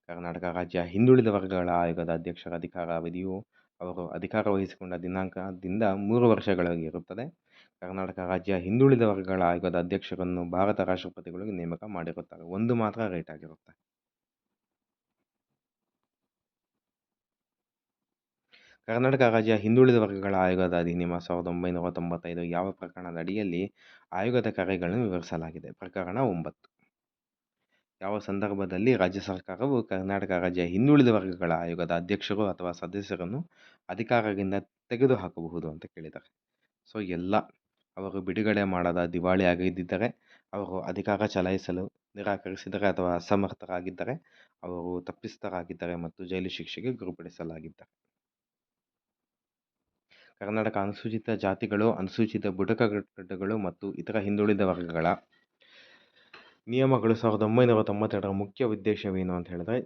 ಕರ್ನಾಟಕ ರಾಜ್ಯ ಹಿಂದುಳಿದ ವರ್ಗಗಳ ಆಯೋಗದ ಅಧ್ಯಕ್ಷರ ಅಧಿಕಾರಾವಧಿಯು ಅವರು ಅಧಿಕಾರ ವಹಿಸಿಕೊಂಡ ದಿನಾಂಕದಿಂದ 3 ವರ್ಷಗಳವರೆಗೆ ಇರುತ್ತದೆ. ಕರ್ನಾಟಕ ರಾಜ್ಯ ಹಿಂದುಳಿದ ವರ್ಗಗಳ ಆಯೋಗದ ಅಧ್ಯಕ್ಷರನ್ನು ಭಾರತ ರಾಷ್ಟ್ರಪತಿಗಳು ನೇಮಕ ಮಾಡಿರುತ್ತಾರೆ. 1 ಮಾತ್ರ ರೈಟ್ ಆಗಿರುತ್ತೆ. ಕರ್ನಾಟಕ ರಾಜ್ಯ ಹಿಂದುಳಿದ ವರ್ಗಗಳ ಆಯೋಗದ ಅಧಿನಿಯಮ 1995 ಯಾವ ಪ್ರಕರಣದ ಅಡಿಯಲ್ಲಿ ಆಯೋಗದ ಕಾರ್ಯಗಳನ್ನು ವಿವರಿಸಲಾಗಿದೆ? ಪ್ರಕರಣ 9. ಯಾವ ಸಂದರ್ಭದಲ್ಲಿ ರಾಜ್ಯ ಸರ್ಕಾರವು ಕರ್ನಾಟಕ ರಾಜ್ಯ ಹಿಂದುಳಿದ ವರ್ಗಗಳ ಆಯೋಗದ ಅಧ್ಯಕ್ಷರು ಅಥವಾ ಸದಸ್ಯರನ್ನು ಅಧಿಕಾರದಿಂದ ತೆಗೆದುಹಾಕಬಹುದು ಅಂತ ಕೇಳಿದ್ದಾರೆ. ಎಲ್ಲ ಅವರು ಬಿಡುಗಡೆ ಮಾಡದ ದಿವಾಳಿ ಆಗಿದ್ದರೆ, ಅವರು ಅಧಿಕಾರ ಚಲಾಯಿಸಲು ನಿರಾಕರಿಸಿದರೆ ಅಥವಾ ಅಸಮರ್ಥರಾಗಿದ್ದರೆ, ಅವರು ತಪ್ಪಿತಸ್ಥರಾಗಿದ್ದರೆ ಮತ್ತು ಜೈಲು ಶಿಕ್ಷೆಗೆ ಗುರಿಪಡಿಸಲಾಗಿದ್ದರೆ. ಕರ್ನಾಟಕ ಅನುಸೂಚಿತ ಜಾತಿಗಳು, ಅನುಸೂಚಿತ ಬುಡಕಟ್ಟುಗಳು ಮತ್ತು ಇತರ ಹಿಂದುಳಿದ ವರ್ಗಗಳ ನಿಯಮಗಳು 1992ರ ಮುಖ್ಯ ಉದ್ದೇಶವೇನು ಅಂತ ಹೇಳಿದ್ರೆ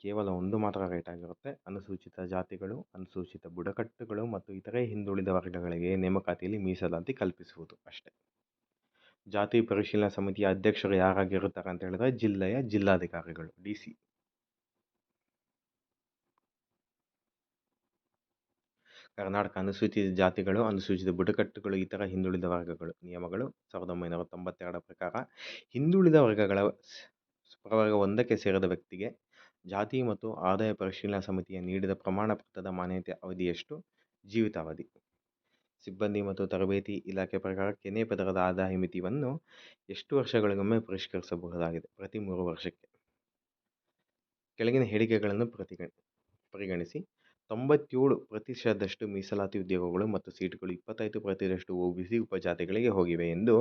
ಕೇವಲ 1 ಮಾತ್ರ ರೈಟ್ ಆಗಿರುತ್ತೆ. ಅನುಸೂಚಿತ ಜಾತಿಗಳು, ಅನುಸೂಚಿತ ಬುಡಕಟ್ಟುಗಳು ಮತ್ತು ಇತರೆ ಹಿಂದುಳಿದ ವರ್ಗಗಳಿಗೆ ನೇಮಕಾತಿಯಲ್ಲಿ ಮೀಸಲಾತಿ ಕಲ್ಪಿಸುವುದು ಅಷ್ಟೇ. ಜಾತಿ ಪರಿಶೀಲನಾ ಸಮಿತಿಯ ಅಧ್ಯಕ್ಷರು ಯಾರಾಗಿರುತ್ತಾರೆ ಅಂತ ಹೇಳಿದ್ರೆ ಜಿಲ್ಲೆಯ ಜಿಲ್ಲಾಧಿಕಾರಿಗಳು, DC. ಕರ್ನಾಟಕ ಅನುಸೂಚಿತ ಜಾತಿಗಳು, ಅನುಸೂಚಿತ ಬುಡಕಟ್ಟುಗಳು, ಇತರ ಹಿಂದುಳಿದ ವರ್ಗಗಳು ನಿಯಮಗಳು 1992ರ ಪ್ರಕಾರ ಹಿಂದುಳಿದ ವರ್ಗಗಳ ಪ್ರವರ್ಗ 1ಕ್ಕೆ ಸೇರಿದ ವ್ಯಕ್ತಿಗೆ ಜಾತಿ ಮತ್ತು ಆದಾಯ ಪರಿಶೀಲನಾ ಸಮಿತಿಯ ನೀಡಿದ ಪ್ರಮಾಣ ಪತ್ರದ ಮಾನ್ಯತೆ ಅವಧಿ ಎಷ್ಟು? ಜೀವಿತಾವಧಿ. ಸಿಬ್ಬಂದಿ ಮತ್ತು ತರಬೇತಿ ಇಲಾಖೆ ಪ್ರಕಾರ ಕೆನೆ ಪದರದ ಆದಾಯ ಮಿತಿಯನ್ನು ಎಷ್ಟು ವರ್ಷಗಳಿಗೊಮ್ಮೆ ಪರಿಷ್ಕರಿಸಬಹುದಾಗಿದೆ? ಪ್ರತಿ 3 ವರ್ಷಕ್ಕೆ. ಕೆಳಗಿನ ಹೇಳಿಕೆಗಳನ್ನು ಪರಿಗಣಿಸಿ. 97% ಮೀಸಲಾತಿ ಉದ್ಯೋಗಗಳು ಮತ್ತು ಸೀಟುಗಳು 25% OBC ಉಪಜಾತಿಗಳಿಗೆ ಹೋಗಿವೆ ಎಂದು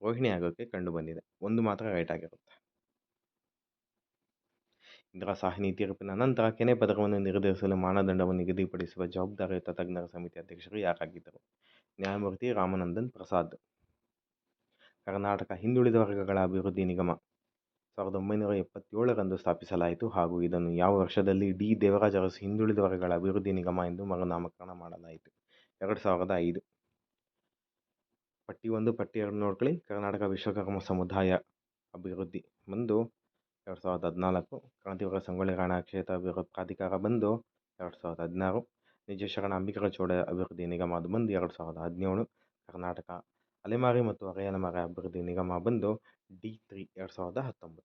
ರೋಹಿಣಿ ಆಯೋಗಕ್ಕೆ ಕಂಡುಬಂದಿದೆ. ಒಂದು ಮಾತ್ರ ರೈಟ್ ಆಗಿರುತ್ತೆ. ಇಂದಿರಾ ಸಾಹ್ನಿ ತೀರ್ಪಿನ ನಂತರ ಕೆನೆ ಪದರವನ್ನು ನಿರ್ಧರಿಸಲು ಮಾನದಂಡವನ್ನು ನಿಗದಿಪಡಿಸುವ ಜವಾಬ್ದಾರಿಯುತ ತಜ್ಞರ ಸಮಿತಿ ಅಧ್ಯಕ್ಷರು ಯಾರಾಗಿದ್ದರು? ನ್ಯಾಯಮೂರ್ತಿ ರಾಮನಂದನ್ ಪ್ರಸಾದ್. ಕರ್ನಾಟಕ ಹಿಂದುಳಿದ ವರ್ಗಗಳ ಅಭಿವೃದ್ಧಿ ನಿಗಮ 1977ರಂದು ಸ್ಥಾಪಿಸಲಾಯಿತು ಹಾಗೂ ಇದನ್ನು ಯಾವ ವರ್ಷದಲ್ಲಿ ಡಿ. ದೇವರಾಜ ಅರಸು ಹಿಂದುಳಿದ ವರ್ಗಗಳ ಅಭಿವೃದ್ಧಿ ನಿಗಮ ಎಂದು ಮರುನಾಮಕರಣ ಮಾಡಲಾಯಿತು? 2005. ಪಟ್ಟಿ 1 ಪಟ್ಟಿ 2 ನೋಡ್ಕೊಳ್ಳಿ. ಕರ್ನಾಟಕ ವಿಶ್ವಕರ್ಮ ಸಮುದಾಯ ಅಭಿವೃದ್ಧಿ ಬಂದು 2014. ಕ್ರಾಂತಿವೀರ ಸಂಗೊಳ್ಳಿ ರಾಯಣ್ಣ ಕ್ಷೇತ್ರ ಅಭಿವೃದ್ಧಿ ಪ್ರಾಧಿಕಾರ ಬಂದು 2016. ನಿಜ ಶರಣ ಅಂಬಿಗರ ಚೌಡ ಅಭಿವೃದ್ಧಿ ನಿಗಮ ಅದು ಬಂದು 2017. ಕರ್ನಾಟಕ ಅಲೆಮಾರಿ ಮತ್ತು ಅರೆ ಅಲೆಮಾರಿ ಅಭಿವೃದ್ಧಿ ನಿಗಮ ಬಂದು D3 2019.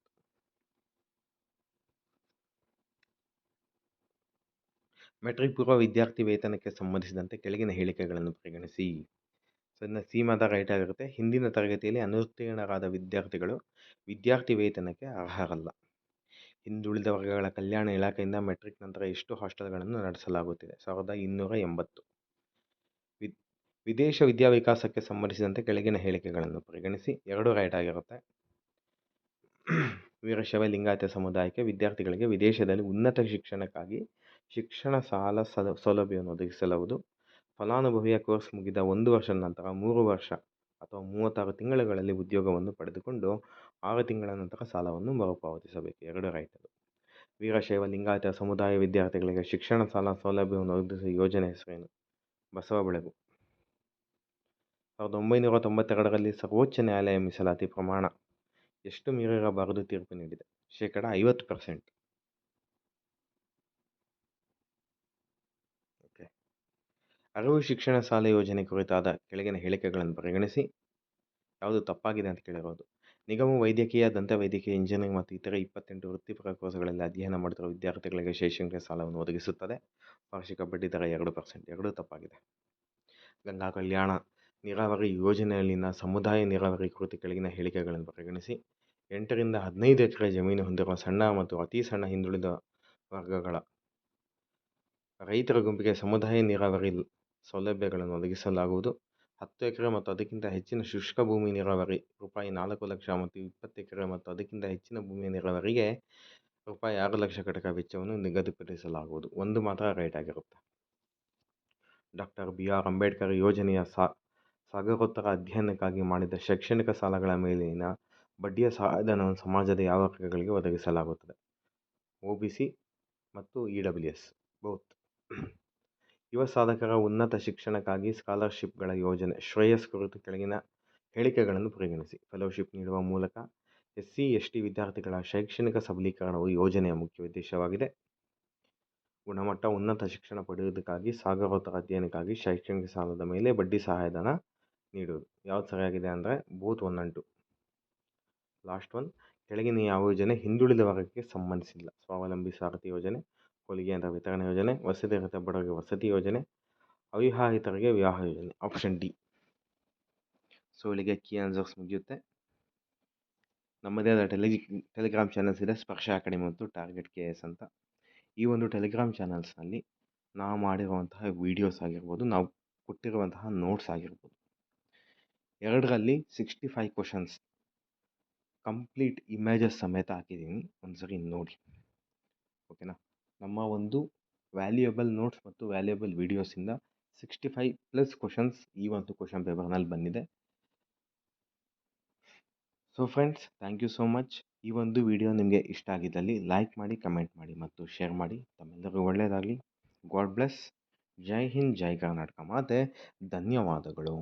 ಮೆಟ್ರಿಕ್ ಪೂರ್ವ ವಿದ್ಯಾರ್ಥಿ ವೇತನಕ್ಕೆ ಸಂಬಂಧಿಸಿದಂತೆ ಕೆಳಗಿನ ಹೇಳಿಕೆಗಳನ್ನು ಪರಿಗಣಿಸಿ. ಸಿ ಮಾತ್ರ ರೈಟ್ ಆಗಿರುತ್ತೆ. ಹಿಂದಿನ ತರಗತಿಯಲ್ಲಿ ಅನುತ್ತೀರ್ಣರಾದ ವಿದ್ಯಾರ್ಥಿಗಳು ವಿದ್ಯಾರ್ಥಿ ವೇತನಕ್ಕೆ ಅರ್ಹರಲ್ಲ. ಹಿಂದುಳಿದ ವರ್ಗಗಳ ಕಲ್ಯಾಣ ಇಲಾಖೆಯಿಂದ ಮೆಟ್ರಿಕ್ ನಂತರ ಎಷ್ಟು ಹಾಸ್ಟೆಲ್ಗಳನ್ನು ನಡೆಸಲಾಗುತ್ತಿದೆ? 1280. ವಿದೇಶ ವಿದ್ಯಾವಿಕಾಸಕ್ಕೆ ಸಂಬಂಧಿಸಿದಂತೆ ಕೆಳಗಿನ ಹೇಳಿಕೆಗಳನ್ನು ಪರಿಗಣಿಸಿ. 2 ರೈಟ್ ಆಗಿರುತ್ತೆ. ವೀರಶೈವ ಲಿಂಗಾಯತ ಸಮುದಾಯಕ್ಕೆ ವಿದ್ಯಾರ್ಥಿಗಳಿಗೆ ವಿದೇಶದಲ್ಲಿ ಉನ್ನತ ಶಿಕ್ಷಣಕ್ಕಾಗಿ ಶಿಕ್ಷಣ ಸಾಲ ಸೌಲಭ್ಯವನ್ನು ಒದಗಿಸಲಾಗುವುದು. ಫಲಾನುಭವಿಯ ಕೋರ್ಸ್ ಮುಗಿದ 1 ವರ್ಷದ ನಂತರ 3 ವರ್ಷ ಅಥವಾ 36 ತಿಂಗಳುಗಳಲ್ಲಿ ಉದ್ಯೋಗವನ್ನು ಪಡೆದುಕೊಂಡು 6 ತಿಂಗಳ ನಂತರ ಸಾಲವನ್ನು ಮರುಪಾವತಿಸಬೇಕು. 2 ರೈಟ್. ಅದು ವೀರಶೈವ ಲಿಂಗಾಯತ ಸಮುದಾಯ ವಿದ್ಯಾರ್ಥಿಗಳಿಗೆ ಶಿಕ್ಷಣ ಸಾಲ ಸೌಲಭ್ಯವನ್ನು ಒದಗಿಸುವ ಯೋಜನೆ ಹೆಸರೇನು? ಬಸವ ಬೆಳಗು. 1992ರಲ್ಲಿ ಸರ್ವೋಚ್ಚ ನ್ಯಾಯಾಲಯ ಮೀಸಲಾತಿ ಪ್ರಮಾಣ ಎಷ್ಟು ಮೀರಿರಬಾರದು ತೀರ್ಪು ನೀಡಿದೆ? 50%. ಓಕೆ. ಅರಿವು ಶಿಕ್ಷಣ ಸಾಲ ಯೋಜನೆ ಕುರಿತಾದ ಕೆಳಗಿನ ಹೇಳಿಕೆಗಳನ್ನು ಪರಿಗಣಿಸಿ. ಯಾವುದು ತಪ್ಪಾಗಿದೆ ಅಂತ ಕೇಳಿರೋದು. ನಿಗಮ ವೈದ್ಯಕೀಯ, ದಂತವೈದ್ಯಕೀಯ, ಇಂಜಿನಿಯರಿಂಗ್ ಮತ್ತು ಇತರೆ 28 ವೃತ್ತಿಪರ ಕೋರ್ಸ್ಗಳಲ್ಲಿ ಅಧ್ಯಯನ ಮಾಡುತ್ತಿರುವ ವಿದ್ಯಾರ್ಥಿಗಳಿಗೆ ಶೈಕ್ಷಣಿಕ ಸಾಲವನ್ನು ಒದಗಿಸುತ್ತದೆ. ವಾರ್ಷಿಕ ಬಡ್ಡಿ ದರ 2%. 2 ತಪ್ಪಾಗಿದೆ. ಗಂಗಾ ಕಲ್ಯಾಣ ನೀರಾವರಿ ಯೋಜನೆಯಲ್ಲಿನ ಸಮುದಾಯ ನೀರಾವರಿ ಕುರಿತು ಕೆಳಗಿನ ಹೇಳಿಕೆಗಳನ್ನು ಪರಿಗಣಿಸಿ. 8 ರಿಂದ 15 ಎಕರೆ ಜಮೀನು ಹೊಂದಿರುವ ಸಣ್ಣ ಮತ್ತು ಅತಿ ಸಣ್ಣ ಹಿಂದುಳಿದ ವರ್ಗಗಳ ರೈತರ ಗುಂಪಿಗೆ ಸಮುದಾಯ ನೀರಾವರಿ ಸೌಲಭ್ಯಗಳನ್ನು ಒದಗಿಸಲಾಗುವುದು. 10 ಎಕರೆ ಮತ್ತು ಅದಕ್ಕಿಂತ ಹೆಚ್ಚಿನ ಶುಷ್ಕ ಭೂಮಿ ನೀರಾವರಿ ₹4 ಲಕ್ಷ ಮತ್ತು 20 ಎಕರೆ ಮತ್ತು ಅದಕ್ಕಿಂತ ಹೆಚ್ಚಿನ ಭೂಮಿಯ ನೀರಾವರಿಗೆ ₹6 ಲಕ್ಷ ಘಟಕ ವೆಚ್ಚವನ್ನು ನಿಗದಿಪಡಿಸಲಾಗುವುದು. ಒಂದು ಮಾತ್ರ ರೈಟ್ ಆಗಿರುತ್ತೆ. ಡಾಕ್ಟರ್ BR ಅಂಬೇಡ್ಕರ್ ಯೋಜನೆಯ ಸಾಗರೋತ್ತರ ಅಧ್ಯಯನಕ್ಕಾಗಿ ಮಾಡಿದ ಶೈಕ್ಷಣಿಕ ಸಾಲಗಳ ಮೇಲಿನ ಬಡ್ಡಿಯ ಸಹಾಯಧನವನ್ನು ಸಮಾಜದ ಯಾವ ವರ್ಗಗಳಿಗೆ ಒದಗಿಸಲಾಗುತ್ತದೆ? OBC ಮತ್ತು EWS ಬೋತ್. ಯುವ ಸಾಧಕರ ಉನ್ನತ ಶಿಕ್ಷಣಕ್ಕಾಗಿ ಸ್ಕಾಲರ್ಶಿಪ್ಗಳ ಯೋಜನೆ ಶ್ರೇಯಸ್ ಕುರಿತು ಕೆಳಗಿನ ಹೇಳಿಕೆಗಳನ್ನು ಪರಿಗಣಿಸಿ. ಫೆಲೋಶಿಪ್ ನೀಡುವ ಮೂಲಕ SC/ST ವಿದ್ಯಾರ್ಥಿಗಳ ಶೈಕ್ಷಣಿಕ ಸಬಲೀಕರಣವು ಯೋಜನೆಯ ಮುಖ್ಯ ಉದ್ದೇಶವಾಗಿದೆ. ಗುಣಮಟ್ಟ ಉನ್ನತ ಶಿಕ್ಷಣ ಪಡೆಯುವುದಕ್ಕಾಗಿ ಸಾಗರೋತ್ತರ ಅಧ್ಯಯನಕ್ಕಾಗಿ ಶೈಕ್ಷಣಿಕ ಸಾಲದ ಮೇಲೆ ಬಡ್ಡಿ ಸಹಾಯಧನ ನೀಡುವುದು. ಯಾವ್ದು ಸರಿಯಾಗಿದೆ ಅಂದರೆ ಬೋತ್ 1 and 2. Last one. ಕೆಳಗಿನ ಯಾವ ಯೋಜನೆ ಹಿಂದುಳಿದ ವರ್ಗಕ್ಕೆ ಸಂಬಂಧಿಸಿಲ್ಲ? ಸ್ವಾವಲಂಬಿ ಸಾರಥಿ ಯೋಜನೆ, ಹೊಲಿಗೆ ಯಂತ್ರ ವಿತರಣೆ ಯೋಜನೆ, ವಸತಿ ರಹಿತ ಬಡವರಿಗೆ ವಸತಿ ಯೋಜನೆ, ಅವಿವಾಹಿತರಿಗೆ ವಿವಾಹ ಯೋಜನೆ. Option D. ಸೊ ಇಲ್ಲಿಗೆ ಕೀ ಆನ್ಸರ್ಸ್ ಮುಗಿಯುತ್ತೆ. ನಮ್ಮದೇ ಆದ ಟೆಲಿಗ್ರಾಮ್ ಚಾನಲ್ಸ್ ಇದೆ, ಸ್ಪರ್ಶ ಅಕಾಡೆಮಿ ಮತ್ತು ಟಾರ್ಗೆಟ್ KS ಅಂತ. ಈ ಒಂದು ಟೆಲಿಗ್ರಾಮ್ ಚಾನಲ್ಸ್ನಲ್ಲಿ ನಾವು ಮಾಡಿರುವಂತಹ ವೀಡಿಯೋಸ್ ಆಗಿರ್ಬೋದು, ನಾವು ಕೊಟ್ಟಿರುವಂತಹ ನೋಟ್ಸ್ ಆಗಿರ್ಬೋದು, 2ರಲ್ಲಿ 65 ಕ್ವಶನ್ಸ್ ಕಂಪ್ಲೀಟ್ ಇಮೇಜಸ್ ಸಮೇತ ಹಾಕಿದ್ದೀನಿ. ಒಂದ್ಸರಿ ನೋಡಿ, ಓಕೆನಾ. ನಮ್ಮ ಒಂದು ವ್ಯಾಲ್ಯೂಯಬಲ್ ನೋಟ್ಸ್ ಮತ್ತು ವ್ಯಾಲ್ಯೂಯಬಲ್ ವೀಡಿಯೋಸಿಂದ 65+ ಕ್ವಶನ್ಸ್ ಈ ಒಂದು ಕ್ವಶನ್ ಪೇಪರ್ನಲ್ಲಿ ಬಂದಿದೆ. So friends, thank you so much. ಈ ಒಂದು ವಿಡಿಯೋ ನಿಮಗೆ ಇಷ್ಟ ಆಗಿದ್ದಲ್ಲಿ ಲೈಕ್ ಮಾಡಿ, ಕಮೆಂಟ್ ಮಾಡಿ ಮತ್ತು ಶೇರ್ ಮಾಡಿ. ತಮ್ಮೆಲ್ಲರಿಗೂ ಒಳ್ಳೆಯದಾಗಲಿ. God bless. ಜೈ ಹಿಂದ್, ಜೈ ಕರ್ನಾಟಕ ಮಾತೆ. ಧನ್ಯವಾದಗಳು.